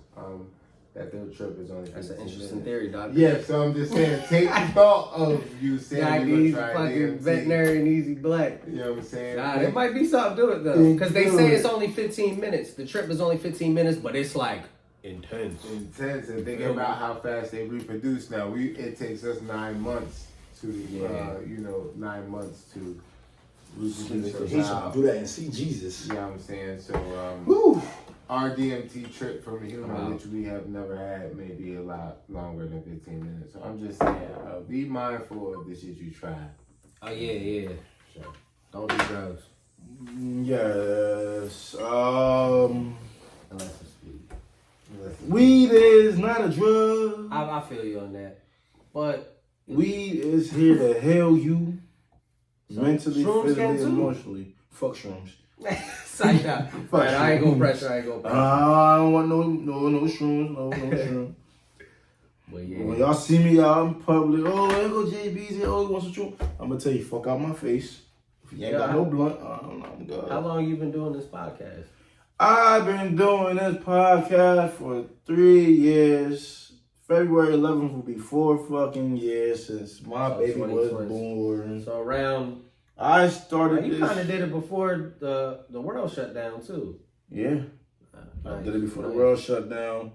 That their trip is only 15 That's an interesting minutes. theory, Doc. Yeah, so I'm just saying, take the thought of you saying you're Easy going to try fucking DMT. veterinary and easy black. You know what I'm saying? Nah, there might be something to it though, because they say it's only 15 minutes. The trip is only 15 minutes, but it's like intense. Intense, and thinking about how fast they reproduce now. It takes us 9 months to 9 months to reproduce a He's trying child. to do that and see Jesus. You know what I'm saying? So our DMT trip from a human, which we have never had, may be a lot longer than 15 minutes. So I'm just saying, be mindful of the shit you try. Oh yeah. Sure. Don't do drugs Yes. unless it's weed. Weed is not a drug. I feel you on that, but Weed is here to heal you mentally, shrooms can physically, too. emotionally. Fuck shrooms. psyched out. Right, I ain't gonna pressure. I don't want no shrooms. No shrooms. Well, yeah. When y'all see me out in public, oh, there go JB's here, oh, he wants some shroom. I'm gonna tell you, fuck out my face. If you ain't got no blunt, I'm good. How long you been doing this podcast? I've been doing this podcast for 3 years. February 11th will be 4 fucking years since my baby was 2020. born. So around. I started You this. kind of did it before the world shut down too. Yeah. I did it before the world shut down.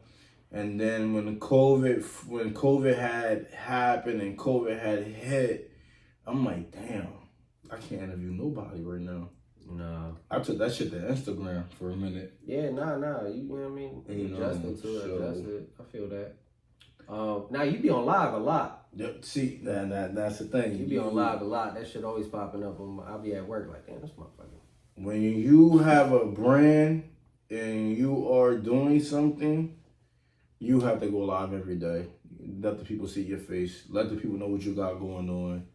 And then when COVID had happened and COVID had hit, I'm like, damn, I can't interview nobody right now. No. I took that shit to Instagram for a minute. Yeah, nah. You know what I mean? Adjusted to it, adjusted. I feel that. Now you be on live a lot. Yep. See, that's the thing. You be on live a lot. That shit always popping up. I'll be at work like, damn, this motherfucker. When you have a brand and you are doing something, you have to go live every day. Let the people see your face. Let the people know what you got going on.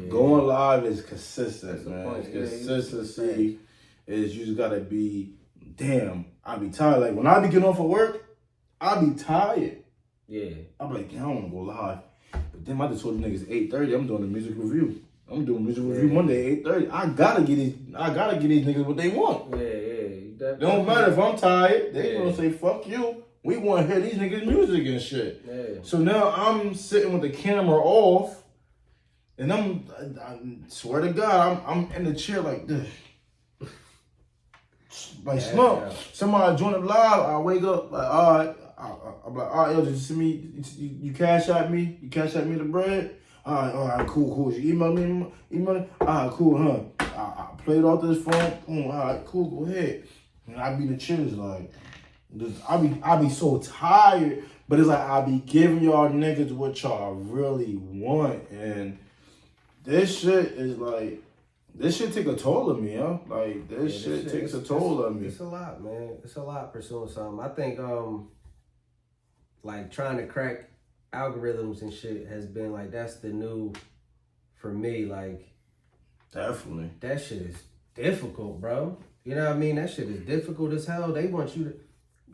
Going live is consistent, That's the man. point. Yeah, Consistency is you just gotta be. Damn, I be tired. Like when I be getting off of work, I be tired. Yeah. I'm like, damn, I don't wanna go live. But then I just told the niggas 8:30. I'm doing a music review. I'm doing music review Monday 8:30. I gotta get these niggas what they want. Yeah. It don't matter if I'm tired. They gonna say fuck you. We want to hear these niggas' music and shit. Yeah. So now I'm sitting with the camera off, and I swear to God, I'm in the chair like this. Like Slump. Somebody join up live, I wake up like, all right. I'm like, all right, yo, just send me, you cash out me? You cash out me the bread? All right, cool. You email me? All right, cool, huh? I played off this phone. All right, cool, go ahead. And I be the chills like, I be so tired, but it's like I be giving y'all niggas what y'all really want, and this shit is like, this shit take a toll of me, yo. Like this shit takes a toll of me. It's a lot, man. It's a lot pursuing something. I think like trying to crack algorithms and shit has been like, that's the new, for me, like Definitely. that shit is difficult, bro. You know what I mean? That shit is difficult as hell. They want you to,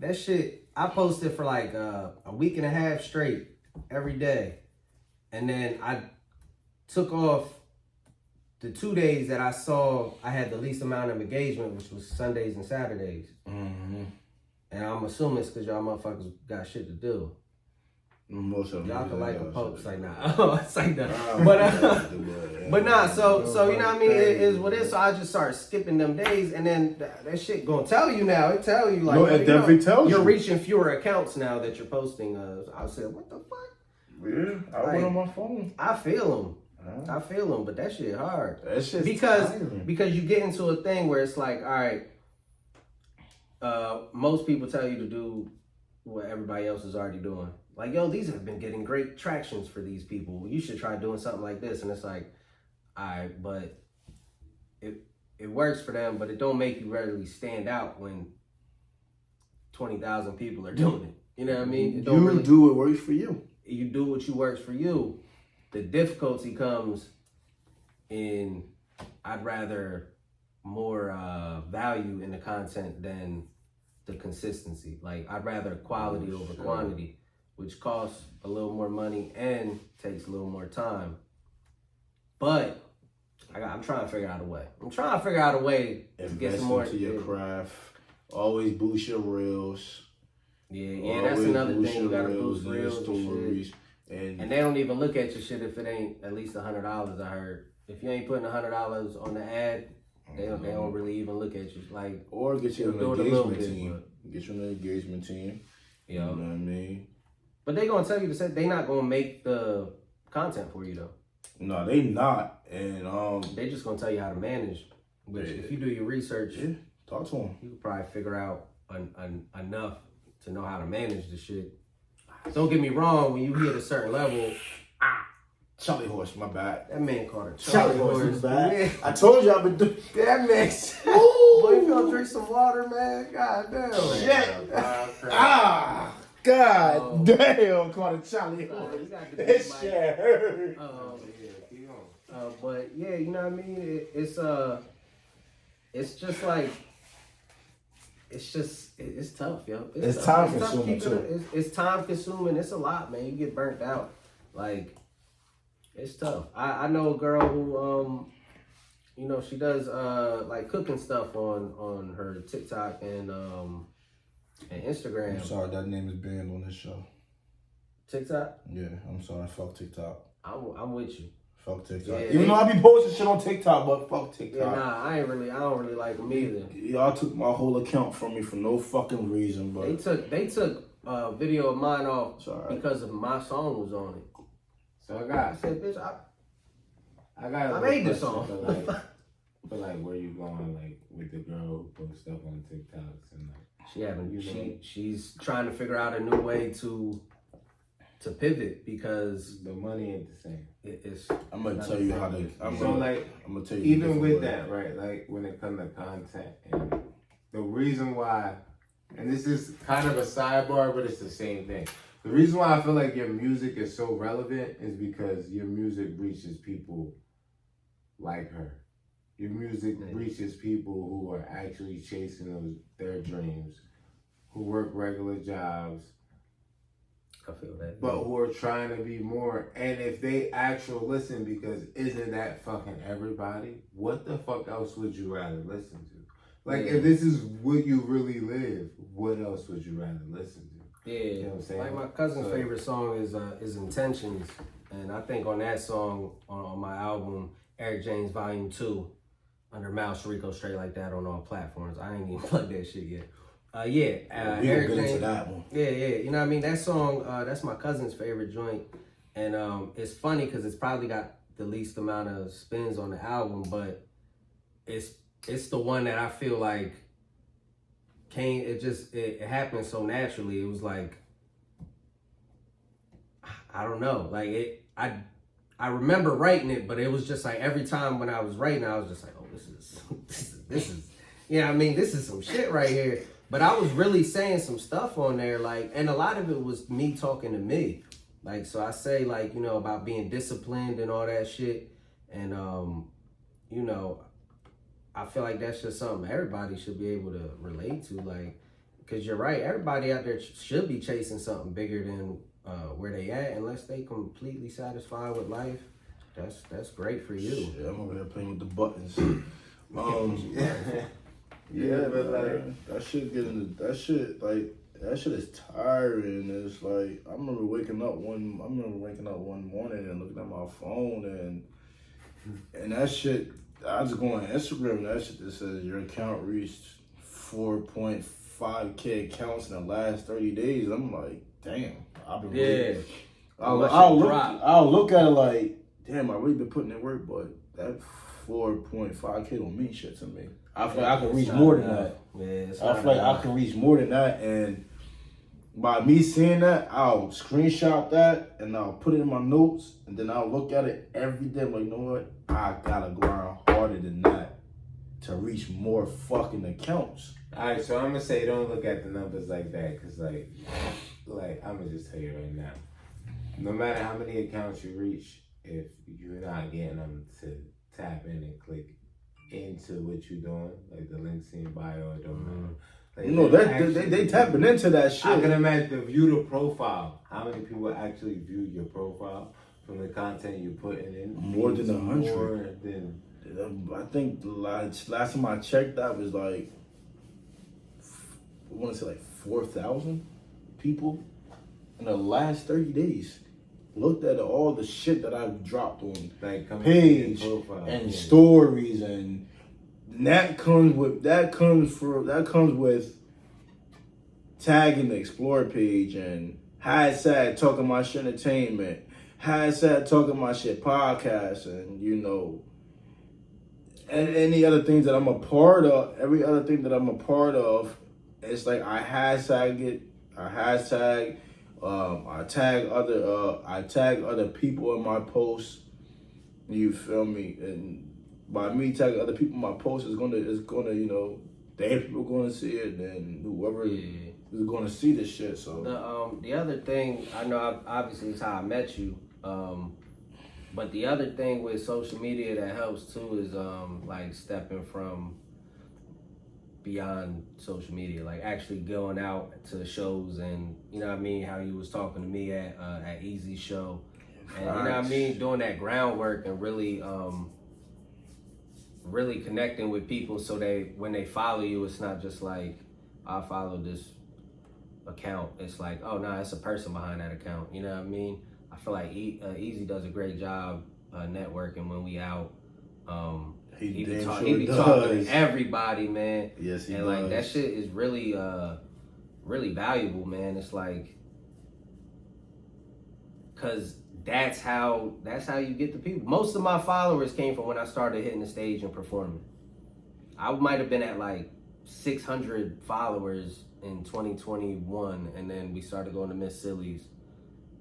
that shit, I posted for like a week and a half straight every day. And then I took off the 2 days that I saw I had the least amount of engagement, which was Sundays and Saturdays. Mm-hmm. And I'm assuming it's because y'all motherfuckers got shit to do. Most of them. Y'all can like a pope. It's like, nah. It's like, nah. But nah, so you know what I mean? It is what it is. So I just start skipping them days, and then that shit gonna tell you now. It tell you like, no, it definitely tells you. You're reaching fewer accounts now that you're posting. I said, what the fuck? Yeah, I went on my phone. I feel them, but that shit hard. That shit's because tiring. you get into a thing where it's like, all right, most people tell you to do what everybody else is already doing. Like, yo, these have been getting great tractions for these people. You should try doing something like this. And it's like, all right, but it works for them, but it don't make you really stand out when 20,000 people are doing it. You know what I mean? You do what works for you. You do what works for you. The difficulty comes in, I'd rather more value in the content than the consistency. Like, I'd rather quality over quantity, which costs a little more money and takes a little more time. But I'm trying to figure out a way. To get some more into your craft. Always boost your reels. Yeah, that's another thing. You gotta boost reels stories. And they don't even look at your shit if it ain't at least $100. I heard if you ain't putting $100 on the ad, they don't really even look at you. Like, or get you an engagement team. Get you an engagement team. Yeah. You know what I mean? But they gonna tell you to say they not gonna make the content for you though. No, they not, and they just gonna tell you how to manage. Which, if you do your research, talk to them. You can probably figure out enough to know how to manage the shit. Don't get me wrong, when you hit a certain level, Charlie horse, my bad. That man called a Charlie horse. Bad. Yeah. I told you I've been doing that makes. Boy, you gonna drink some water, man? God damn. Shit. God damn, called a Charlie horse. That shit hurt. But yeah, you know what I mean? It's just like, it's tough, yo. It's time consuming too. It's time consuming. It's a lot, man. You get burnt out. Like, it's tough. I know a girl who, you know, she does like cooking stuff on her TikTok and Instagram. I'm sorry, that name is banned on this show. TikTok? Yeah, I'm sorry. Fuck TikTok. I'm with you. Fuck TikTok. Yeah, even though I be posting shit on TikTok, but fuck TikTok. Yeah, nah, I don't really like them either. Y'all took my whole account from me for no fucking reason, but they took a video of mine off because of my song was on it. So I said, bitch, I made this song. But like, where you going, like, with the girl who posts stuff on TikToks and like she's trying to figure out a new way to pivot because the money ain't the same. I'm gonna tell you how to. I'm gonna tell you. Even with that, right? Like, when it comes to content, and the reason why, and this is kind of a sidebar, but it's the same thing. The reason why I feel like your music is so relevant is because your music reaches people like her. Your music reaches people who are actually chasing their dreams, who work regular jobs. I feel that. But who are trying to be more. And if they actually listen, because isn't that fucking everybody? What the fuck else would you rather listen to? Like, if this is what you really live, what else would you rather listen to? Yeah, you know what I'm saying? Like my cousin's favorite song is Intentions, and I think on that song on my album Eric James Volume 2 under mouserico straight like that on all platforms. I ain't even plugged that shit yet. We Eric gonna get James, into that one. Yeah, you know what I mean? That song, that's my cousin's favorite joint, and it's funny because it's probably got the least amount of spins on the album, but it's the one that I feel like it happened so naturally. It was like, I don't know, like I remember writing it, but it was just like every time when I was writing, I was just like, oh, this is, you know what I mean? This is some shit right here. But I was really saying some stuff on there, like, and a lot of it was me talking to me. Like, so I say, like, you know, about being disciplined and all that shit. And, you know, I feel like that's just something everybody should be able to relate to. Like, because you're right, everybody out there should be chasing something bigger than where they at, unless they completely satisfied with life. That's great for you. Shit, I'm over here playing with the buttons. Yeah, but like that shit is tiring. It's like I remember waking up one morning and looking at my phone and that shit. I just go on Instagram and that shit that says your account reached 4.5K accounts in the last 30 days. I'm like, damn, I've been waiting. I'll look at it like, damn, I really been putting in work, but that 4.5K don't mean shit to me. I feel like I can reach more than that. I feel like I can reach more than that, and by me seeing that, I'll screenshot that and I'll put it in my notes, and then I'll look at it every day. I'm like, you know what? I gotta grind harder than that to reach more fucking accounts. All right, so I'm gonna say don't look at the numbers like that, cause like I'm gonna just tell you right now, no matter how many accounts you reach, if you're not getting them to tap in and click into what you're doing, like the links in your bio, it don't matter. Like, you know, they tapping into that shit. I can imagine to view the profile. How many people actually view your profile from the content you're putting in? More than 100. More than I think the last time I checked, that was like, I want to say like 4,000 people in the last 30 days. Looked at all the shit that I've dropped on like page and stories, and that comes with tagging the Explore page and hashtag talking my shit entertainment, hashtag talking my shit podcast, and you know, and any other things that I'm a part of. Every other thing that I'm a part of, it's like I hashtag it. I tag other people in my posts. You feel me? And by me tagging other people in my posts, it's gonna you know, they people gonna see it, and whoever is gonna see this shit. So the other thing, I know obviously it's how I met you, but the other thing with social media that helps too is like stepping from beyond social media, like actually going out to shows, and you know what I mean, how you was talking to me at Easy Show, and you know what I mean, doing that groundwork and really really connecting with people, so when they follow you, it's not just like I follow this account. It's like, oh no, it's a person behind that account. You know what I mean? I feel like Easy does a great job networking when we out. He be talking to everybody, man. Yes, he and does. like that shit is really really valuable, man. It's like, cause that's how you get the people. Most of my followers came from when I started hitting the stage and performing. I might have been at like 600 followers in 2021, and then we started going to Miss Silly's.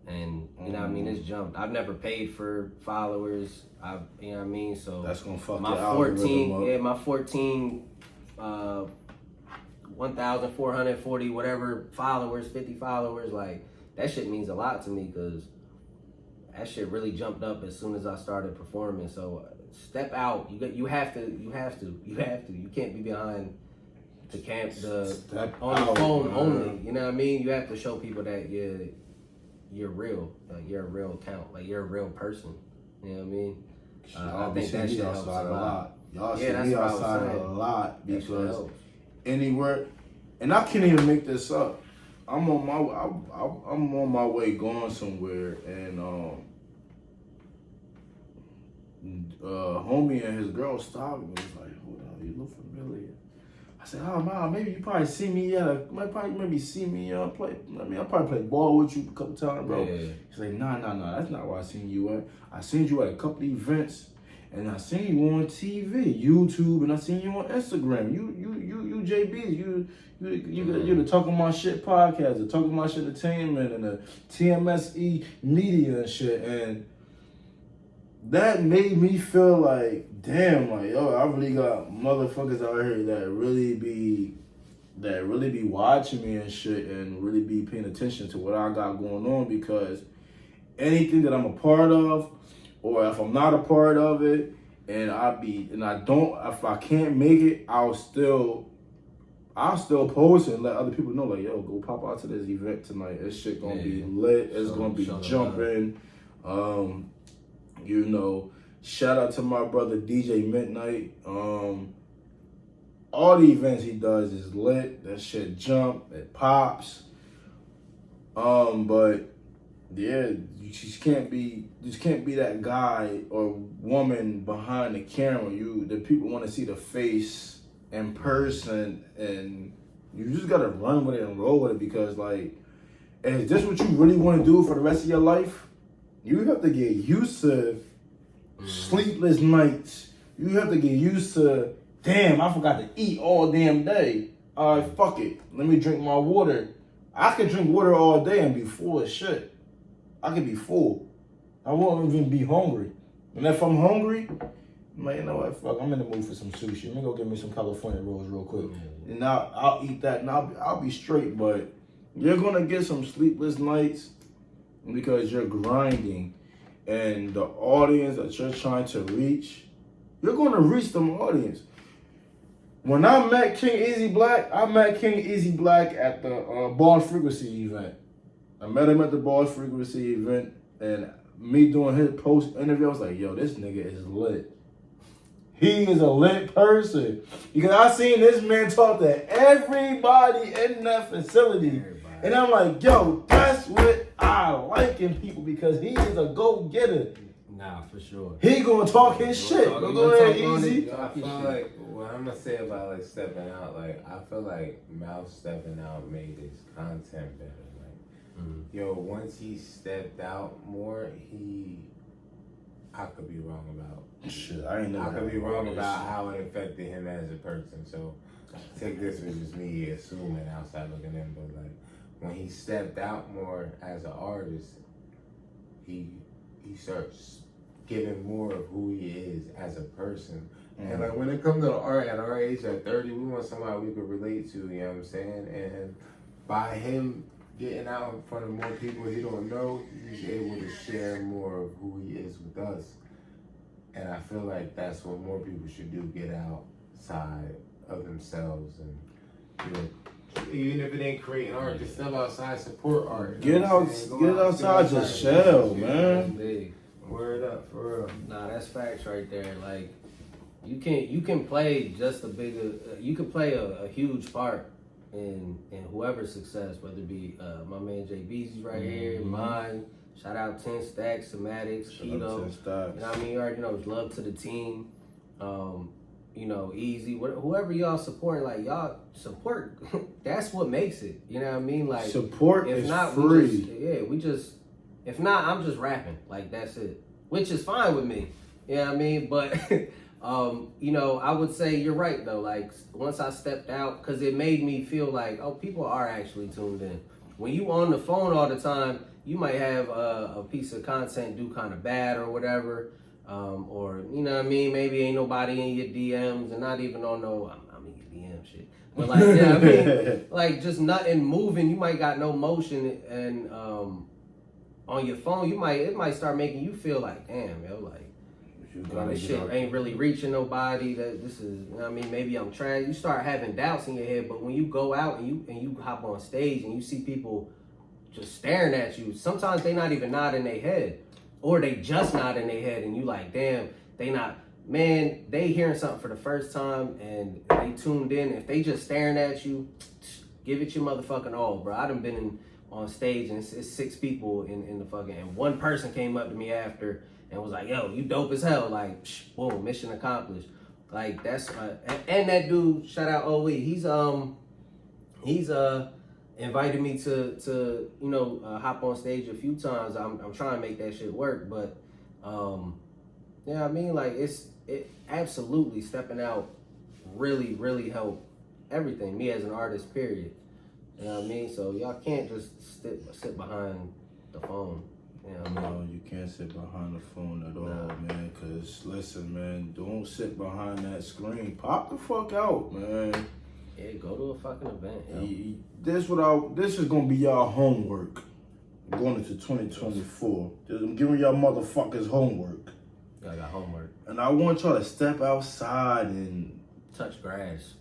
And you know what I mean, it's jumped. I've never paid for followers. You know what I mean? So that's gonna fuck my your 14, up. yeah, my 1,440 whatever followers, 50 followers, like that shit means a lot to me, because that shit really jumped up as soon as I started performing. So step out. You have to. You can't be behind the on the phone only. You know what I mean? You have to show people that you're real. Like you're a real account. Like you're a real person. You know what I mean? I think that shit helps a lot. Y'all see that's me what I was outside saying. a lot That shit because helps. anywhere, and I can't even make this up. I'm on my way going somewhere, and homie and his girl stopped me. He was like, "Hold on, you look familiar." I said, "Oh man, maybe you probably see me maybe see me play. I mean, I probably played ball with you a couple times, bro." Yeah. He's like, "Nah, that's not where I seen you at. I seen you at a couple events, and I seen you on TV, YouTube, and I seen you on Instagram. You JBs, you're the Talking My Shit podcast, the Talking My Shit Entertainment, and the TMSP media and shit." And that made me feel like, damn, like, yo, I really got motherfuckers out here that really be watching me and shit and really be paying attention to what I got going on, because anything that I'm a part of, or if I'm not a part of it, if I can't make it, I'll still post and let other people know, like, yo, go pop out to this event tonight. This shit gonna be lit. It's gonna be jumping. You know, shout out to my brother DJ Midnight. All the events he does is lit. That shit jump. It pops. But yeah, you just can't be that guy or woman behind the camera. The people want to see the face in person, and you just gotta run with it and roll with it, because like, is this what you really want to do for the rest of your life? You have to get used to sleepless nights. You have to get used to, damn, I forgot to eat all damn day. All right, fuck it. Let me drink my water. I can drink water all day and be full as shit. I can be full. I won't even be hungry. And if I'm hungry, I'm like, you know what, fuck, I'm in the mood for some sushi. Let me go get me some California rolls real quick. And I'll eat that and I'll be straight. But you're gonna get some sleepless nights because you're grinding, and the audience that you're trying to reach, you're gonna reach them audience. When I met King Easy Black at the Ball Frequency event. I met him at the Ball Frequency event, and me doing his post interview, I was like, yo, this nigga is lit. He is a lit person. Because I seen this man talk to everybody in that facility. And I'm like, yo, that's what I like in people, because he is a go-getter. Nah, for sure. He gonna talk his shit. Go ahead, Easy. I feel like what I'm gonna say about like stepping out, like I feel like Mouse stepping out made his content better. Yo, once he stepped out more, I could be wrong about. Shit, I could be wrong about how it affected him as a person. So take this with just me assuming outside looking in, but like when he stepped out more as an artist, he starts giving more of who he is as a person. And like when it comes to art at our age, at 30, we want somebody we could relate to, you know what I'm saying? And by him getting out in front of more people he don't know, he's able to share more of who he is with us. And I feel like that's what more people should do, get outside of themselves. And you know, even if it ain't creating art, just step outside, support art. Get outside your shell, man. Big. Word up, for real. Nah, that's facts right there. Like, you can play just you can play a huge part in whoever's success, whether it be my man JB's right here, mine. Shout out 10 Stacks, Somatics, Keto. You know what I mean? You already know it's love to the team. You know, Easy, whoever y'all supporting, like y'all support. That's what makes it. You know what I mean? Like support if is not, free. If not, I'm just rapping. Like that's it, which is fine with me. You know what I mean? But you know, I would say you're right though. Like once I stepped out, because it made me feel like, oh, people are actually tuned in. When you on the phone all the time, you might have a piece of content do kind of bad or whatever. Or, you know what I mean? Maybe ain't nobody in your DMs, and not even on I'm in your DM shit. But like, yeah, I mean, like just nothing moving. You might got no motion, and on your phone, it might start making you feel like, damn, yo, like, You Well, gotta this get shit out. ain't really reaching nobody. That this is, you know what I mean, maybe I'm trash. You start having doubts in your head, but when you go out and you hop on stage and you see people just staring at you, sometimes they not even nodding their head, or they just nod in their head, and you like, damn, they not. Man, they hearing something for the first time and they tuned in. If they just staring at you, give it your motherfucking all, bro. I done been on stage and it's 6 people in the fucking, and one person came up to me after and was like, yo, you dope as hell. Like, boom, mission accomplished. Like, that's, and that dude, shout out OE, he's invited me to you know, hop on stage a few times. I'm trying to make that shit work, but, yeah, I mean, like, it absolutely stepping out really, really helped everything, me as an artist, period. You know what I mean? So y'all can't just sit behind the phone. You know what I mean? No, you can't sit behind the phone at all, man. Cause listen, man, don't sit behind that screen. Pop the fuck out, man. Yeah, go to a fucking event. Yo. This is gonna be y'all homework going into 2024. I'm giving y'all motherfuckers homework. Y'all got homework. And I want y'all to step outside and Touch grass.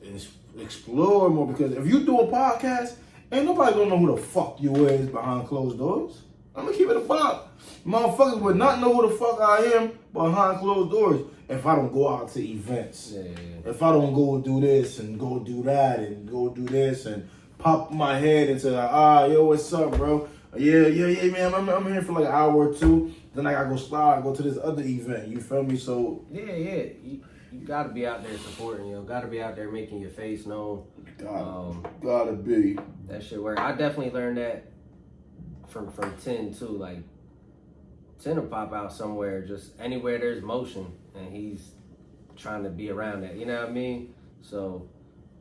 explore more, because if you do a podcast, ain't nobody gonna know who the fuck you is behind closed doors. I'm gonna keep it a fuck. Motherfuckers would not know who the fuck I am behind closed doors if I don't go out to events. Yeah. If I don't go do this and go do that and go do this and pop my head into yo, what's up, bro? Yeah, man. I'm here for like an hour or two. Then I gotta go slide, go to this other event. You feel me? So Yeah. You gotta be out there supporting, yo. Gotta be out there making your face known. gotta be. That shit work. I definitely learned that from 10 too. Like 10 will pop out somewhere, just anywhere there's motion, and he's trying to be around that. You know what I mean? So,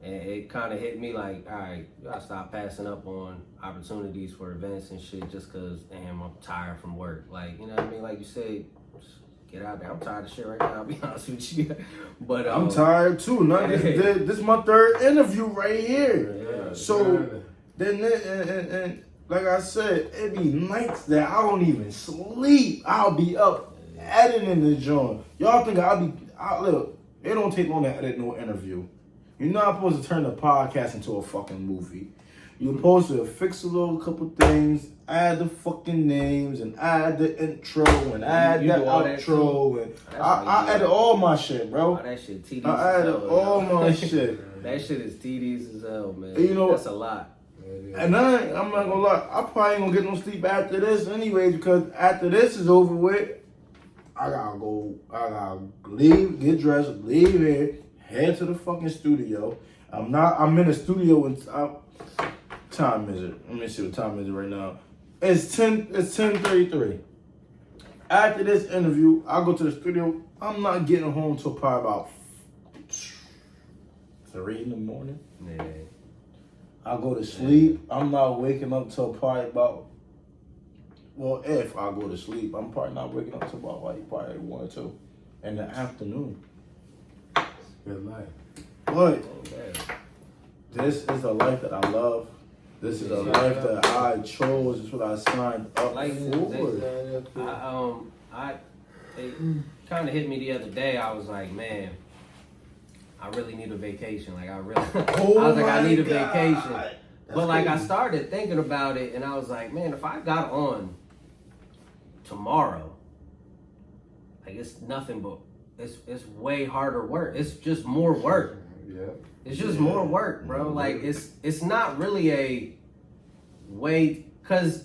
and it kind of hit me like, all right, you gotta stop passing up on opportunities for events and shit just cause, damn, I'm tired from work. Like, you know what I mean? Like you said, just get out there. I'm tired of shit right now, I'll be honest with you. But I'm tired too. This is my 3rd interview right here. Yeah. So then and like I said, it be nights that I don't even sleep. I'll be up editing the joint. Y'all think look, it don't take long to edit no interview. You're not supposed to turn the podcast into a fucking movie. You're supposed to fix a little couple things, add the fucking names, and add the intro, and add the outro, and I edit all my shit, bro. Oh, that shit tedious. I added all my shit. That shit is tedious as hell, man. You know, that's a lot. And I'm not gonna lie, I probably ain't gonna get no sleep after this anyways, because after this is over with, I gotta leave, get dressed, leave here, head to the fucking studio. I'm in the studio and time is it? Let me see what time is it right now. It's 10:33. After this interview, I'll go to the studio. I'm not getting home till probably about 3 in the morning. Yeah. I'll go to sleep. I'm not waking up till probably about, well, if I go to sleep, I'm probably not waking up till about like probably 1 or 2 in the afternoon. Good life. But this is a life that I love. This is a life that I chose. This is what I signed up Like, for. it kind of hit me the other day. I was like, man, I really need a vacation. Like, I was like, I need a vacation. But like, I started thinking about it, and I was like, man, if I got on tomorrow, like, it's nothing but it's way harder work. It's just more work. Yeah. It's just more work, bro. Like, it's not really a way, cause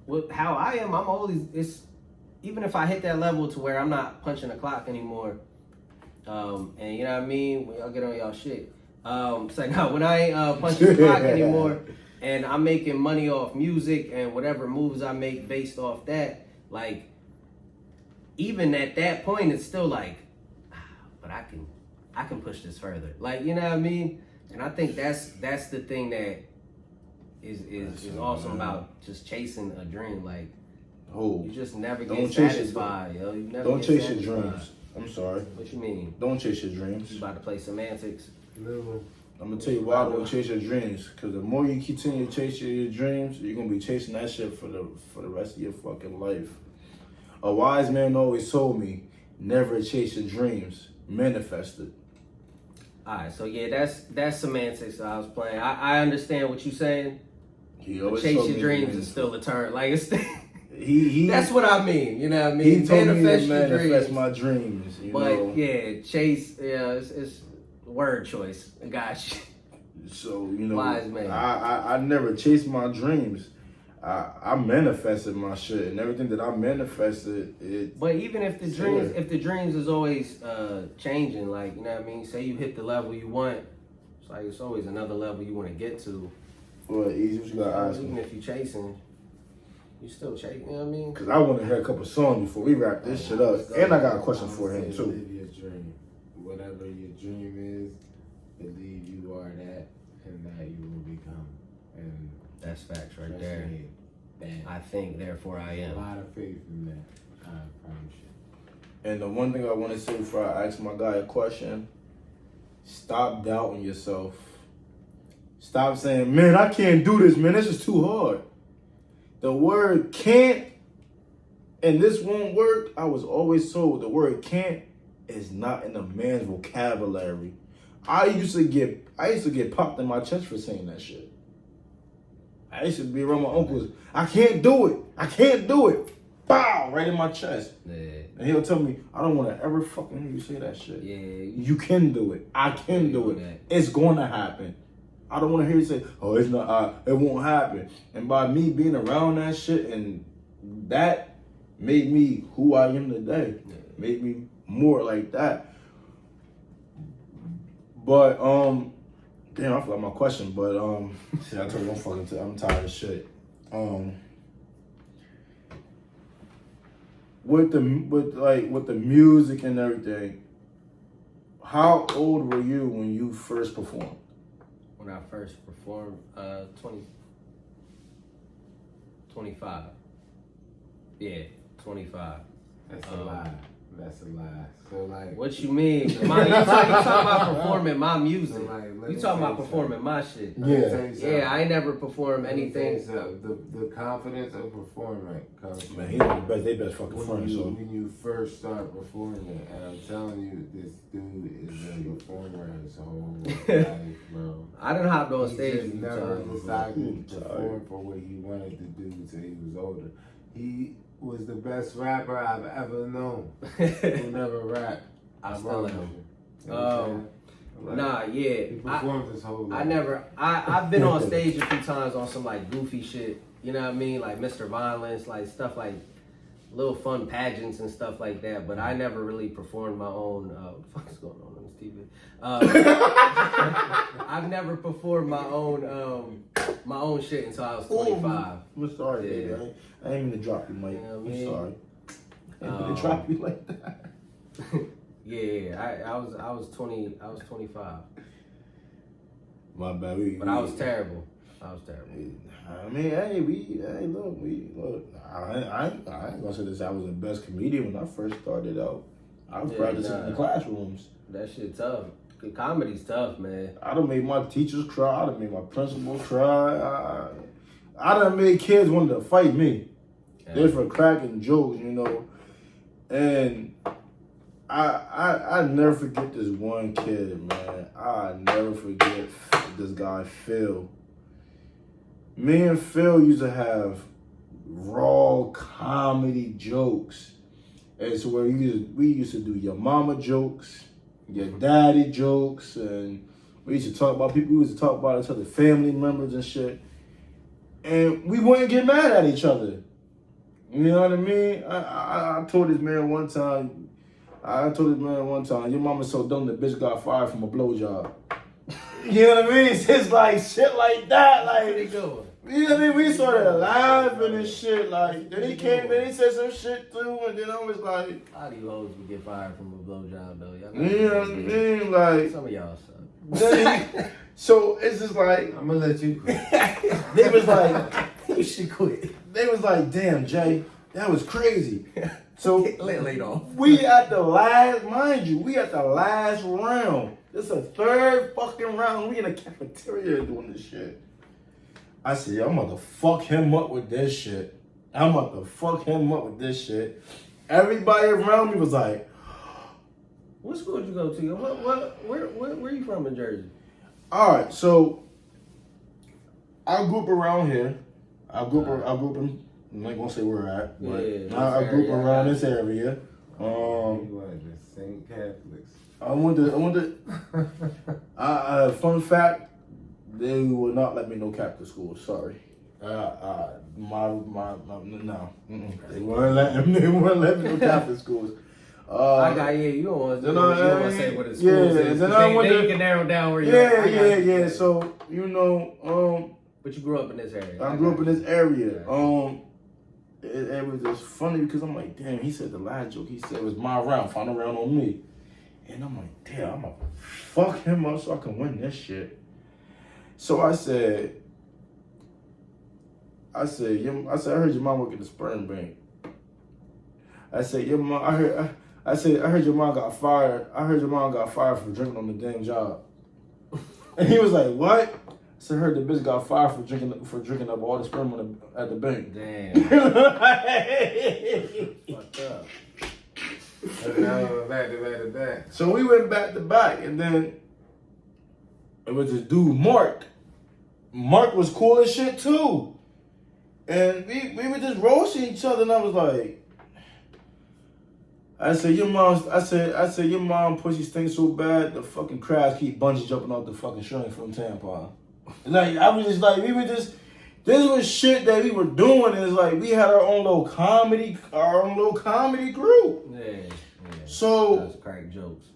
with how I am, I'm always, even if I hit that level to where I'm not punching the clock anymore, and you know what I mean, when y'all get on y'all shit, it's like, no, when I ain't punching the clock anymore, and I'm making money off music and whatever moves I make based off that, like, even at that point, it's still like, but I can push this further. Like, you know what I mean? And I think that's the thing that is awesome about just chasing a dream. Like, you just never get satisfied, yo. You never Don't get chase satisfied. your dreams. I'm sorry. What you mean? Don't chase your dreams. You about to play semantics? No. I'm gonna tell you why don't chase your dreams. Because the more you continue to chase your dreams, you're gonna be chasing that shit for the rest of your fucking life. A wise man always told me, never chase your dreams, manifest it. Alright, so yeah, that's semantics that I was playing. I understand what you're saying. He But always chase told your me dreams to is still a term. Like it's he that's what I mean. You know what I mean? he told me to your manifest dreams. my dreams. You But know. yeah, chase. Yeah, it's word choice. Gosh. So you know, Wise man. I never chased my dreams. I manifested my shit, and everything that I manifested, it. But even if the It's dreams, there. if the dreams is always changing, like you know what I mean. Say you hit the level you want, it's like it's always another level you want to get to. Well, easy. What you gotta ask Even me? if you chasing, you still chasing. You know what I mean? Cause I want to hear a couple songs before we wrap this shit up, and I got a question for him Say too. Live your dream. Whatever your dream is, believe you are that, and that you will become. And That's facts right trust there. me, that. I think, therefore I A am. lot of faith in that. I promise you. And the one thing I want to say before I ask my guy a question: stop doubting yourself. Stop saying, "Man, I can't do this. Man, this is too hard." The word "can't" and this won't work. I was always told the word "can't" is not in a man's vocabulary. I used to get popped in my chest for saying that shit. I used to be around my uncles. I can't do it. I can't do it. Bow right in my chest. Yeah, And he'll tell me, I don't want to ever fucking hear you say that shit. yeah. You can do it. I can do it. It's going to happen. I don't want to hear you say, oh, it's not, it won't happen. And by me being around that shit, and that made me who I am today. Made me more like that. But, damn, I forgot my question. But, see, I told you I'm tired of shit. With the music and everything, how old were you when you first performed? When I first performed, 25. Yeah, 25. That's a lie. That's a lie. So like, What you mean? You talking about performing my music. Like, let You me talking tell about you performing my shit. let me tell you something. Yeah, I ain't never performed Let me tell you anything. something. The confidence of performing comes from Man, he's the best. They best fucking when friends. you, So when you first start performing. And I'm telling you, this dude is a performer his whole life, bro. I done hopped on He stage just a few never times. decided to perform for what he wanted to do until he was older. He was the best rapper I've ever known. Who never rapped. I still promise am. you. You know what I'm saying? Like, Nah, yeah. He performed his whole life. I've been on stage a few times on some like goofy shit, you know what I mean? Like Mr. Violence, like stuff like little fun pageants and stuff like that, but I never really performed my own, what the fuck is going on this TV? I've never performed my own shit until I was 25. I'm sorry, Yeah. baby. I ain't mean to drop you, Mike. You know what I I'm mean? sorry. I ain't mean to drop you like that. Yeah, I was 25. My bad. But I was terrible. I mean, hey, look. I ain't gonna say this. I was the best comedian when I first started out. I was practicing in the classrooms. That shit tough. Comedy's tough, man. I done made my teachers cry. I done made my principal cry. I done made kids want to fight me. Just for cracking jokes, you know. And I never forget this one kid, man. I never forget this guy, Phil. Me and Phil used to have raw comedy jokes. And so we used to do your mama jokes, your daddy jokes, and we used to talk about people. We used to talk about each other, family members and shit. And we wouldn't get mad at each other. You know what I mean? I told this man one time, your mama's so dumb the bitch got fired from a blowjob. You know what I mean? It's just like shit like that. Like, Pretty good one. you know what I mean? We started laughing and shit. Like, then he came in, he said some shit too, and then I was like, How do you hoes would get fired from a blowjob though? Y'all you know what I mean? Like, some of y'all suck. then so it's just like, I'm gonna let you quit. they was like, You should quit. they was like, damn, Jay, that was crazy. So Laid off. we at the last, mind you, we at the last round. This is a third fucking round. We in the cafeteria doing this shit. I said, I'm about to fuck him up with this shit. Everybody around me was like, What school did you go to? Where you from in Jersey? All right, so I grew up around here. I grew up in. I'm not gonna say where we're at, but I grew up around this area. Just Saint Catholics. I went to. Fun fact: they would not let me no Catholic school. Sorry. No. They weren't letting me no Catholic schools. You don't want to say what the schools is. Then you can narrow down where you're at. Yeah. So, you know, but you grew up in this area. I grew up in this area. It was just funny because I'm like, damn, he said the last joke he said was my round, final round on me. And I'm like, damn, I'm gonna fuck him up so I can win this shit. So I said, I heard your mom work at the sperm bank. I said, your mom, I heard your mom got fired. I heard your mom got fired for drinking on the damn job. And he was like, what? I said, heard the bitch got fired for drinking up all the sperm at the bank. Damn. Fucked up. And now we're back to back. So we went back to back, and then it was this dude, Mark. Mark was cool as shit too. And we were just roasting each other, and I was like, I said, your mom pussy stinks so bad, the fucking crabs keep bungee jumping off the fucking shrink from tampon. Like, I was just like, this was shit that we were doing, and it's like, we had our own little comedy group. Yeah. So, that's crack jokes.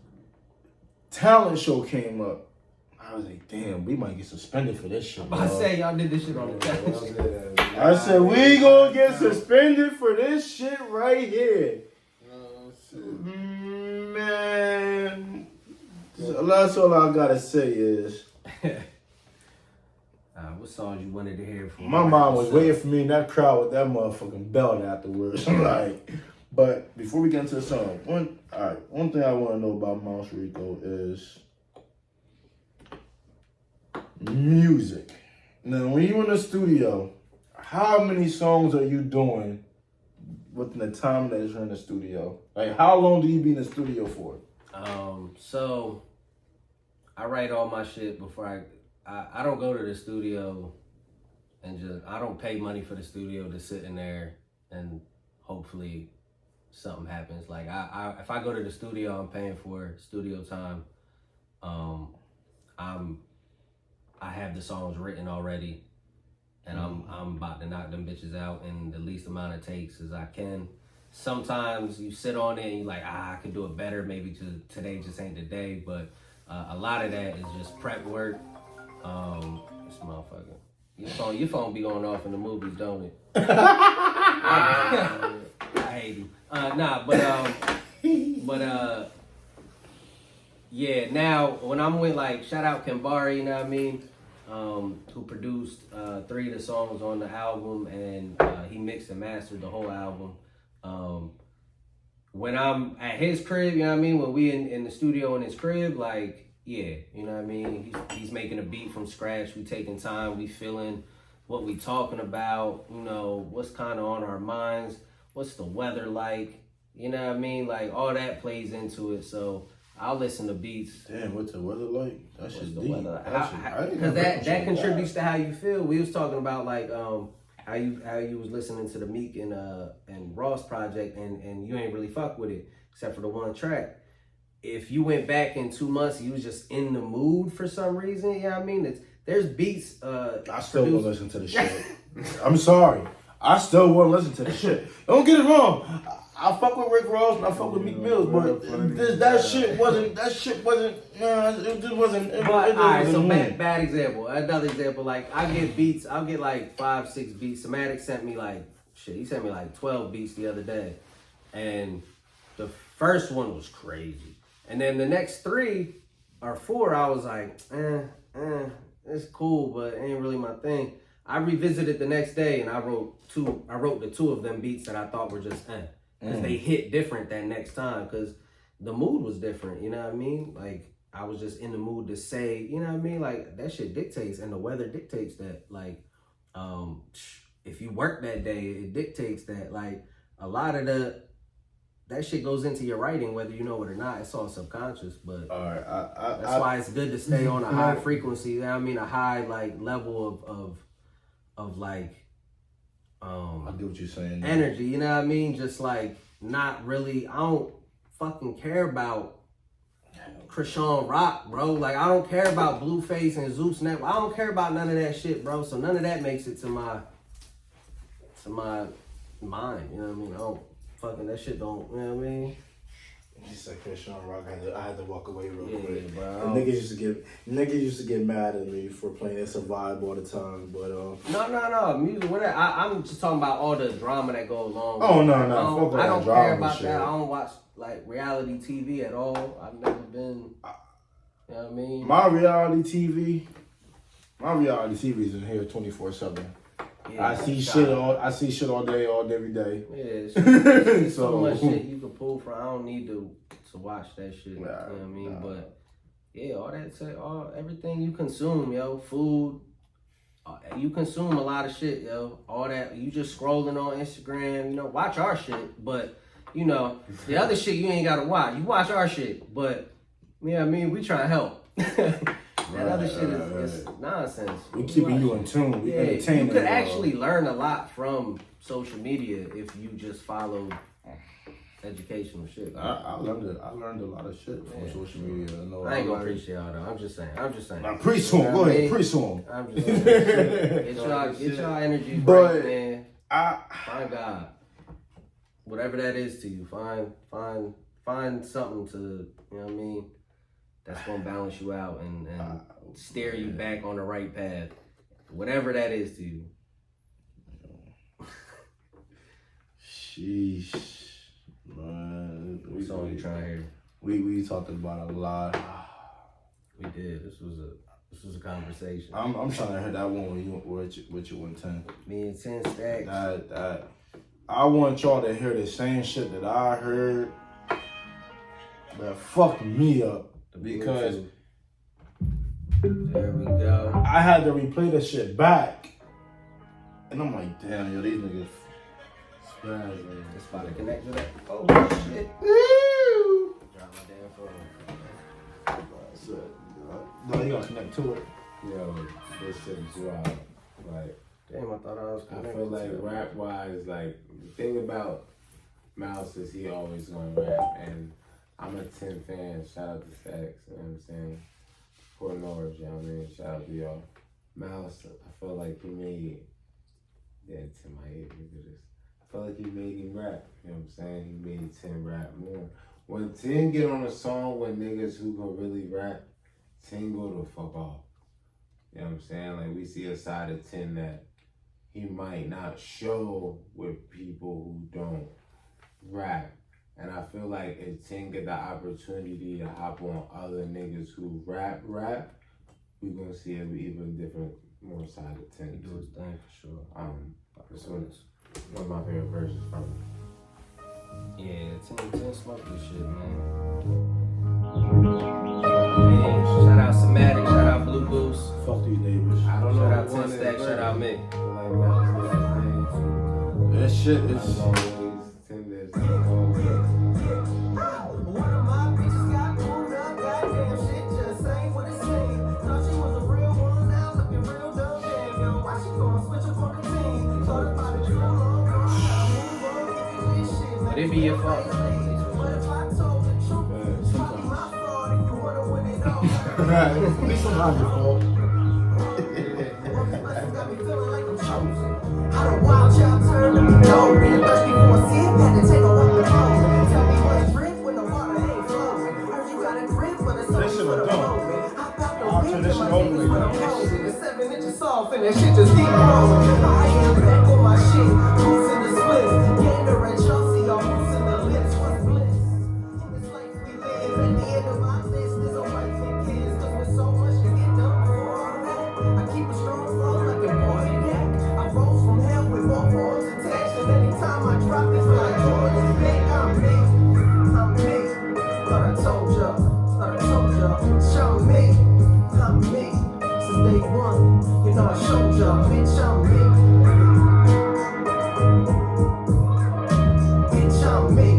Talent show came up. I was like, damn, we might get suspended for this shit. I said y'all did this shit on the talent show. I said, we gonna get suspended for this shit right here. Man, that's all I gotta say is, what songs you wanted to hear from? my mom was waiting for me in that crowd with that motherfucking belt afterwards. I'm like, but before we get into the song, one thing I want to know about mouserico is music. Now, when you're in the studio, how many songs are you doing within the time that you're in the studio? Like, how long do you be in the studio for? So I write all my shit before I don't go to the studio and I don't pay money for the studio to sit in there and hopefully something happens. Like if I go to the studio, I'm paying for studio time. I have the songs written already, and I'm about to knock them bitches out in the least amount of takes as I can. Sometimes you sit on it and you're like, I could do it better. Maybe today just ain't the day. But a lot of that is just prep work. This motherfucker. Your phone be going off in the movies, don't it? I hate you. Yeah, now when I'm with, like, shout out Kambari, you know what I mean? Who produced 3 of the songs on the album, and he mixed and mastered the whole album. When I'm at his crib, you know what I mean? When we in the studio in his crib, like, yeah, you know what I mean? He's making a beat from scratch. We taking time. We feeling what we talking about. You know, what's kind of on our minds. What's the weather like? You know what I mean? Like, all that plays into it. So I'll listen to beats. Damn, what's the weather like? That's just deep. Because that contributes to how you feel. We was talking about, like, how you was listening to the Meek and Ross project, and you ain't really fuck with it except for the one track. If you went back in 2 months, you was just in the mood for some reason. You know what I mean? There's beats. I still won't listen to the shit. I'm sorry. I still won't listen to the shit. Don't get it wrong. I fuck with Rick Ross and I fuck with Meek Mills, but that shit wasn't. It just wasn't. Alright, so bad example. Another example, like, I get beats. I'll get like 5-6 beats. Somatic sent me like he sent me like 12 beats the other day, and the first one was crazy, and then the next 3 or 4, I was like, it's cool, but it ain't really my thing. I revisited the next day and I wrote the 2 of them beats that I thought were just because they hit different that next time, because the mood was different, you know what I mean? Like, I was just in the mood to say, you know what I mean? Like, that shit dictates, and the weather dictates that. Like, if you work that day, it dictates that. Like, a lot of that shit goes into your writing, whether you know it or not. It's all subconscious, but All right, that's why it's good to stay on a high frequency. You know what I mean, a high like level of like I get what you're saying. energy. You know what I mean? Just like not really. I don't fucking care about Krishan Rock, bro. Like I don't care about Blueface and Zeus Network. I don't care about none of that shit, bro. So none of that makes it to my mind. You know what I mean? I don't fucking that shit don't. You know what I mean? You said Christian Rock. I had to walk away real quick. Bro. And niggas used to get mad at me for playing It's a Vibe all the time, but No, music. Whatever. I'm just talking about all the drama that goes along. Oh no, I don't drama care about shit. that. I don't watch like reality TV at all. I've never been. You know what I mean? My reality TV is in here 24/7. Yeah, I see shit all day, every day. Yeah, it's so So- much shit you can pull from. I don't need to watch that shit. You know Nah, what I mean? nah. But yeah, everything you consume, yo, food. You consume a lot of shit, yo. All that you just scrolling on Instagram. You know, watch our shit, but you know the other shit you ain't gotta watch. You watch our shit, but you know what I mean. We try to help. That other shit is nonsense. We keeping you in tune. We entertaining. You could actually learn a lot from social media if you just follow educational shit. I learned a lot of shit from social media. I ain't gonna preach y'all though. I'm just saying. Now preach to him. Go ahead, preach to him. I'm just saying. Get y'all energy But right, man. Find God. Whatever that is to you, find something to, you know what I mean, that's gonna balance you out and steer you back on the right path. Whatever that is to you. Sheesh. Man. What song you trying to hear? We talked about a lot. We did. This was a conversation. I'm trying to hear that one with you and 10. Me and 10 Stacks. That I want y'all to hear the same shit that I heard that fucked me up because there we go. I had to replay the shit back. And I'm like, damn, yo, these niggas spazzing. It's about to connect to that. Oh shit. Woo! Drop my damn phone. That's it. No, you gotta connect to it. Yo, this shit is wild. Like, Damn, I thought I was I connected. feel like rap wise, like the thing about Mouse is he always gonna rap, and I'm a 10 fan. Shout out to Stacks, you know what I'm saying? Fort North, you know what I mean? Shout out to y'all. Mouse, I feel like he made, yeah, 10 my age, look at this. I feel like he made him rap, you know what I'm saying? He made 10 rap more. When 10 get on a song with niggas who gonna really rap, 10 go the fuck off. You know what I'm saying? Like we see a side of 10 that he might not show with people who don't rap. And I feel like if 10 get the opportunity to hop on other niggas who rap, we gonna see an even different, more side of 10. He do his thing for sure. This one's one of my favorite verses from him. Yeah, 10 smoke this shit, man. Shout out Somatic, shout out Blue Goose. Fuck these neighbors. I don't know. Shout out who won 10 Stacks, that shout out verse. Mick. I feel like Mouse did his thing. That shit As is. always, 10 did his thing. One of my bitches got pulled up, goddamn shit just ain't what it seemed. Thought she was a real one, now looking real dumb. Damn, yo, why she gonna switch up on the team? Thought about it real long, I gotta move on, this shit. But it be your fault. What if I told the truth? Sometimes my fraud and you wanna win it all. Sometimes your fault. Got me feeling like I'm chosen. How the wild child turned to me dope. Been thirsty for a sip, had to take a walk with home. Tell me what's drink when the water ain't flowing. Heard you got a grip when it's That shit was dope. I popped I'll the turn beat this to shit my over niggas to when you. I'm closing. It's 7 inches soft and that shit just keep growing. I am back on my shit. Who's in the splits? Gander and Chelsea are who's in the lips. What's bliss? In this life we live, at the end of my list is a wife and kids. Cause with so much to get done before all that, I keep a strong flow like a boy yak. I rose from hell with both arms attached. And anytime I drop this like Jordan's back, I'm me. Thought I told ya, show me, I'm me. Since day one, you know I showed ya, bitch, I'm me. Bitch, I'm me.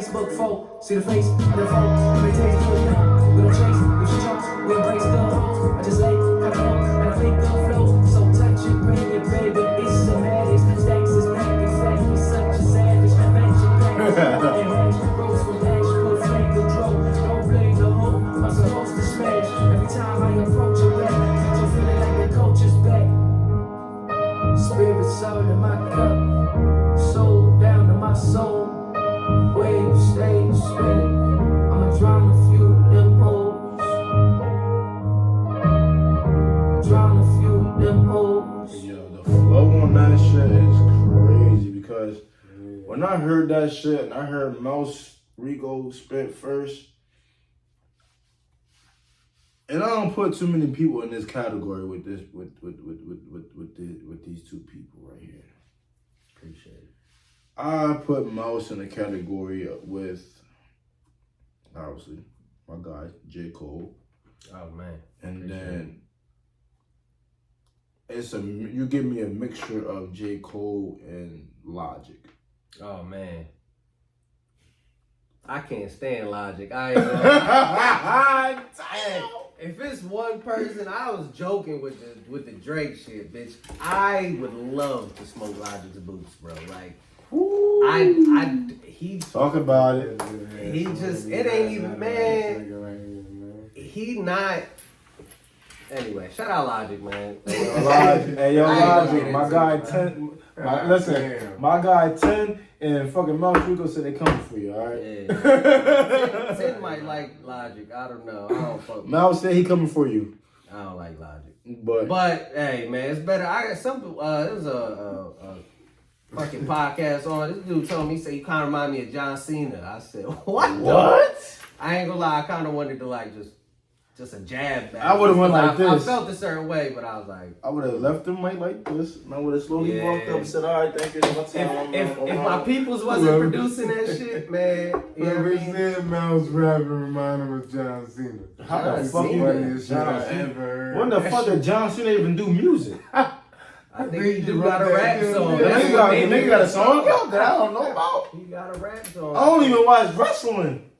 Facebook folk. See the face of the folk. When they taste good, we don't chase. If she chokes, we embrace the hoes. I just lay, cut up, and I make good flow. So touch it, bring it, baby. It's the madness. Stacks is back, exactly. Such a savage. Adventure pack. Rose from ash, put flame to draw. Don't blame the hoe. I'm supposed to smash. Every time I approach your back, I'm feeling like the coach is back. Spirit soul in my cup, soul down to my soul. Waves stay spinning. I'ma drown a few of them hoes. Drown a few of them hoes. Yo, the flow on that shit is crazy because when I heard that shit and I heard mouserico spit first, and I don't put too many people in this category with this with these two people right here. Appreciate it. I put Mouse in the category with obviously my guy J. Cole, Oh man. and Appreciate then you give me a mixture of J. Cole and Logic. Oh man. I can't stand Logic. I ain't gonna Damn. If it's one person, I was joking with the Drake shit, bitch. I would love to smoke Logic's boots, bro. Like, he Talk about it. He just, it ain't even, man. He not. Anyway, shout out Logic, man. Logic. Hey, yo, I ain't gonna Logic. get My into guy it, 10. God Listen, damn. my guy 10 and fucking mouserico said they coming for you, all right? Yeah. Tim might like Logic. I don't know. I don't fuck with Mouse said he coming for you. I don't like Logic. But Hey, man, it's better. I got some. It was a fucking podcast on. This dude told me, he said, you kind of remind me of John Cena. I said, what? what? I ain't gonna lie. I kind of wanted to like just a jab back. I would've went like I this. felt a certain way, but I was like, I would have left the mic like this, and I would have slowly Yeah. walked up and said, all right, thank you. if my peoples wasn't producing that shit, man, you know what I Whoever mean? said Mouse rapping remind him of John Cena. How the John fuck Cena. you Funniest shit John I Cena? ever heard. When the fuck did John Cena even do music? I think he do got a rap song. The That's nigga what got, made the me nigga got a miss song it. out that I don't know about. He got a rap song. I don't even watch wrestling.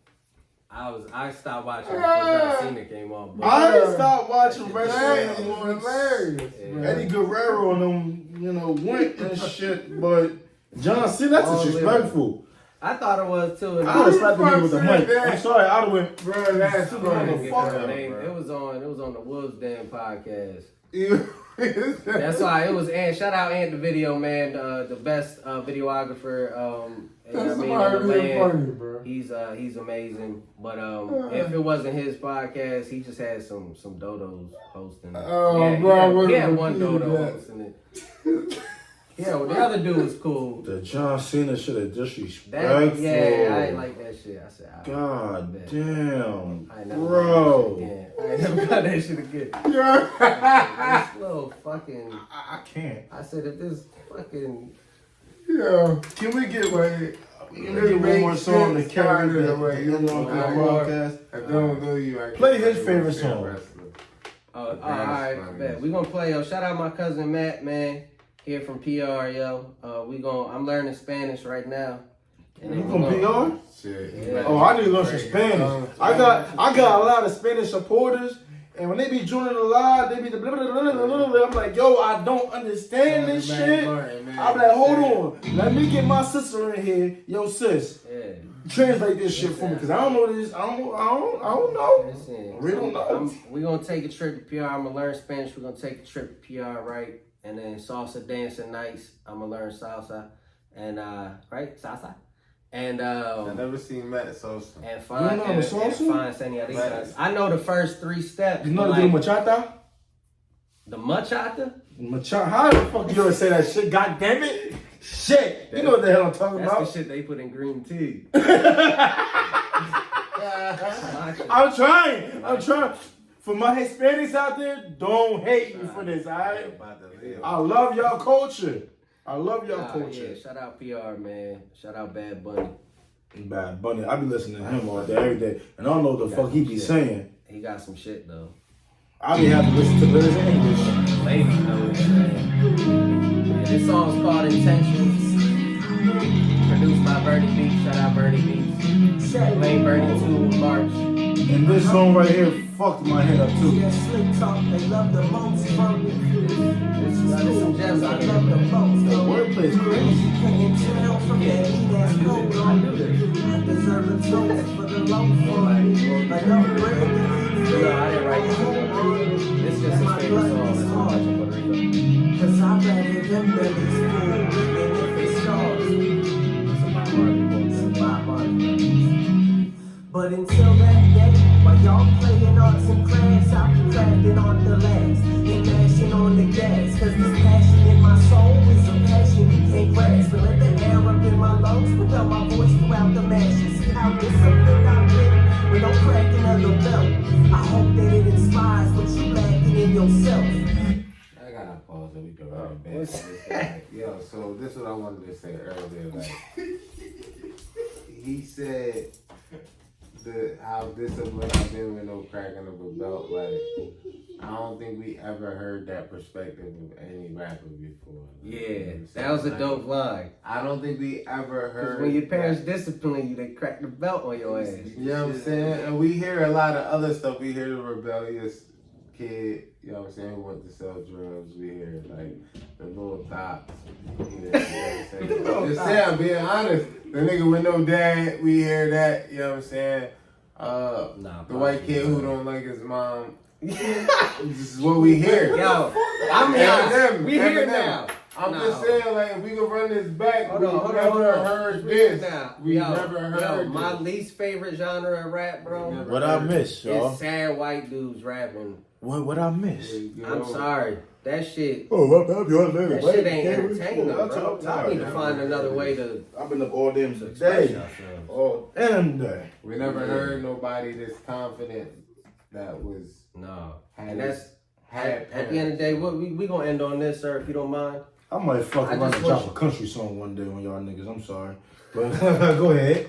I stopped watching before John Cena came on. But I stopped watching That wrestling is once hilarious. Yeah. Eddie Guerrero and them, went and shit, but John Cena, that's All disrespectful. I thought it was too. And I would have slapped the nigga with the fuck mic. said that? I'm sorry, I would have went, Bro, that's I funny. didn't get Fuck that up, name. bro. It was on the Wolves Den podcast. That's That's why it was Ant. Shout out Ant the video man, the best videographer. You know what I mean, on the really land. funny, bro. He's amazing. But if it wasn't his podcast, he just had some dodos hosting. Oh, bro, I he would've had one repeated dodo that. hosting it. Yeah, well, the other dude was cool. the John Cena shit is That disrespectful. yeah, I ain't like that shit. I said, God bet. damn, I ain't never bro. got that shit again. I ain't never got that shit again. Yeah. This little fucking. I can't. I said if this fucking. Yeah. Can we get Wait. Can we get one more song to carry the One more. podcast? I don't know you. I Play can't his favorite stand song. wrestling. Oh, all That's right, funny. bet. We gonna play. Shout out my cousin Matt, man. Here from PR, yo. I'm learning Spanish right now. And You then from we gonna- PR? Shit. Yeah. Oh, I need to learn some Spanish. I got a lot of Spanish supporters, and when they be joining the live, they be the blah, blah, blah, blah, blah, blah. I'm like, yo, I don't understand this shit. I'm like, hold on, let me get my sister in here. Yo, sis, Yeah. translate this shit for me, cause I don't know this. I don't know. Listen, We don't know. we gonna take a trip to PR. I'm gonna learn Spanish. We're gonna take a trip to PR, right? And then salsa dancing nights. I'm gonna learn salsa, and right, salsa, and I never seen Matt Sosa. and find You know the and salsa? find senoritas. I know the first 3 steps. You know but the like, machata? the machata. Machata? How the fuck you ever say that shit? God damn it! Shit! You know what the hell I'm talking That's about? the shit they put in green tea. I'm trying. For my Hispanics out there, don't hate me for this, alright? I love y'all culture. I love y'all culture. Yeah, shout out PR, man. Shout out Bad Bunny. Bad Bunny, I be listening to him all day, every day, and I don't know what the fuck he be saying. He got some shit though. I be having to listen to lyrics in English. Ladies know it, man. Yeah, this song's called Intentions. Produced by Bernie Beats. Shout out Bernie Beats. check. Lane Burning 2 March. And this song right here fucked my head up too. Yeah, slick talk, they love the most from me. This is some gems I out love here. the most. The wordplay is crazy. Can't tell from that ass coat on. I deserve a toast for the low fun. Enough bread to keep No, I didn't write this one. This is just his favorite song. That's how much in Puerto Rico. Cause I rather them bellies full than if it starts. It's about Marley. It's about money. But until that day, while y'all playing arts and crafts, I'll be crafting on the last and mashing on the gas. Cause this passion in my soul is a passion you can't grasp. But let the air up in my lungs, put out my voice throughout the mashes. See how disciplined I've been when I'm cracking under belt. I hope that it inspires what you lacking in yourself. I gotta pause so we can run it back. To this guy. Yo, so this is what I wanted to say earlier. Like, he said how disciplined I've been with no cracking of a belt. Like, I don't think we ever heard that perspective of any rapper before. Yeah, that was a dope line. I don't think we ever heard. Because when your parents discipline you, they crack the belt on your ass. You know what I'm saying? And we hear a lot of other stuff. We hear the rebellious kid, you know what I'm saying, who wants to sell drugs. We hear like the little tops. You know what I'm saying? Just say I'm being honest. The nigga with no dad, we hear that, you know what I'm saying? The white kid who don't like his mom. This is what we hear. Yo, I'm Eminem, we hear it Eminem. now. I'm No. just saying, like, if we could run this back, Hold we on, hold on, never hold on. heard We hear it this. now. We Yo, never heard my this. least favorite genre of rap, bro. What I miss, y'all? Is sad white dudes rapping. What I miss? I'm sorry. That shit. Oh, what happened? That shit ain't entertaining, bro. I need to find another way to I've been up all damn express day. ourselves. All damn day. We never heard nobody this confident that was No. had And his- that's had at the end of the day, we gonna end on this, sir, if you don't mind. I might fuck I around just and want drop a country song one day on y'all niggas. I'm sorry. But go ahead.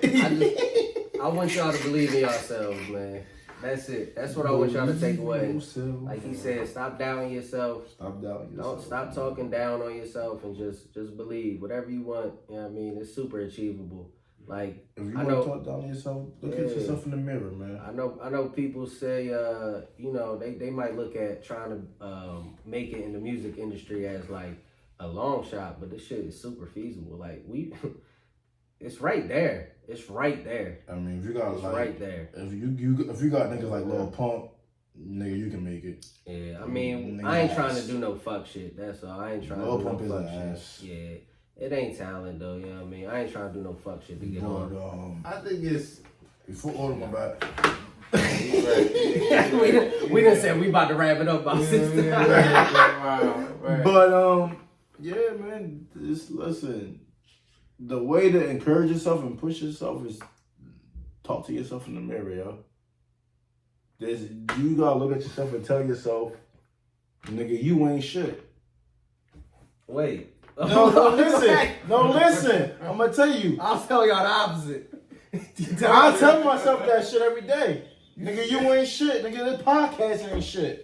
I want y'all to believe in yourselves, man. That's it. That's what I want y'all to take away. Like he said, stop doubting yourself. Stop doubting Don't yourself. stop talking down on yourself and just believe. Whatever you want, you know what I mean? It's super achievable. Like If you I want know to talk down on yourself, look at Yeah. yourself in the mirror, man. I know people say you know, they might look at trying to make it in the music industry as like a long shot, but this shit is super feasible. Like it's right there. It's right there. I mean, if you got It's like, right there. if you got niggas like Lil Pump, nigga, you can make it. Yeah, I mean, Niggas I ain't ass. trying to do no fuck shit. That's all. I ain't trying Lil to do Pump no is fuck an shit. ass. Yeah, it ain't talent though. You know what I mean? I ain't trying to do no fuck shit to get But on. I think it's before all of my bad. we didn't say we about to wrap it up about 6 times. Right. But yeah, man. Just listen. The way to encourage yourself and push yourself is talk to yourself in the mirror, yo. You gotta look at yourself and tell yourself, nigga, you ain't shit. Wait. No, listen. No, listen. I'm gonna tell you. I'll tell y'all the opposite. I tell myself that shit every day. Nigga, you ain't shit. Nigga, this podcast ain't shit.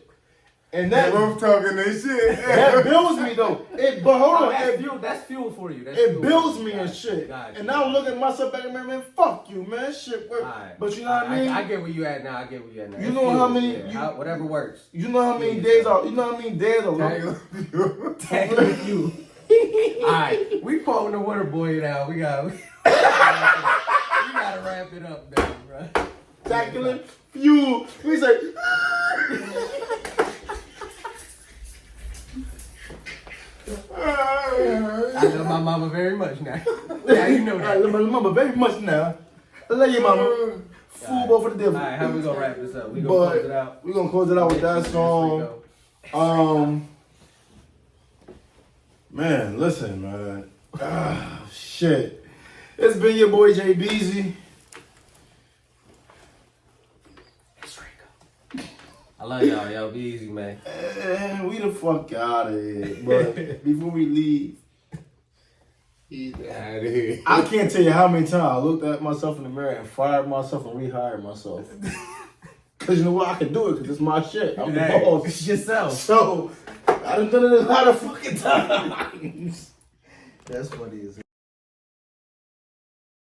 And that We're talking this shit. that builds me though. But hold on, That's fuel for you. That's it fuel builds for you. me and Gotcha. shit. Gotcha. And now I'm looking at myself back and man, fuck you, man. Shit work. Alright. But you know what I mean? I get where you at now. I get where you at now. You It's know how fuel. many- Yeah, whatever works. You know how many days are? You know how many days are? Tag with you. Alright, we quoting the Water Boy now. We gotta wrap it up now, bro. Tackling fuel. We say. I love my mama very much now. Now you know I that. love my mama very much now. I love you, mama. Football for the devil. Alright, how we gonna wrap this up? We gonna close it out. We're gonna close it out with that song. Man, listen, man. Shit. It's been your boy Jay Beezy. I love y'all. Y'all be easy, man. And we the fuck out of here. But before we leave, He's out of here. I can't tell you how many times I looked at myself in the mirror and fired myself and rehired myself. Cause you know what? I can do it because it's my shit. I'm the boss. It's yourself. So I done done it a lot of fucking times. That's funny as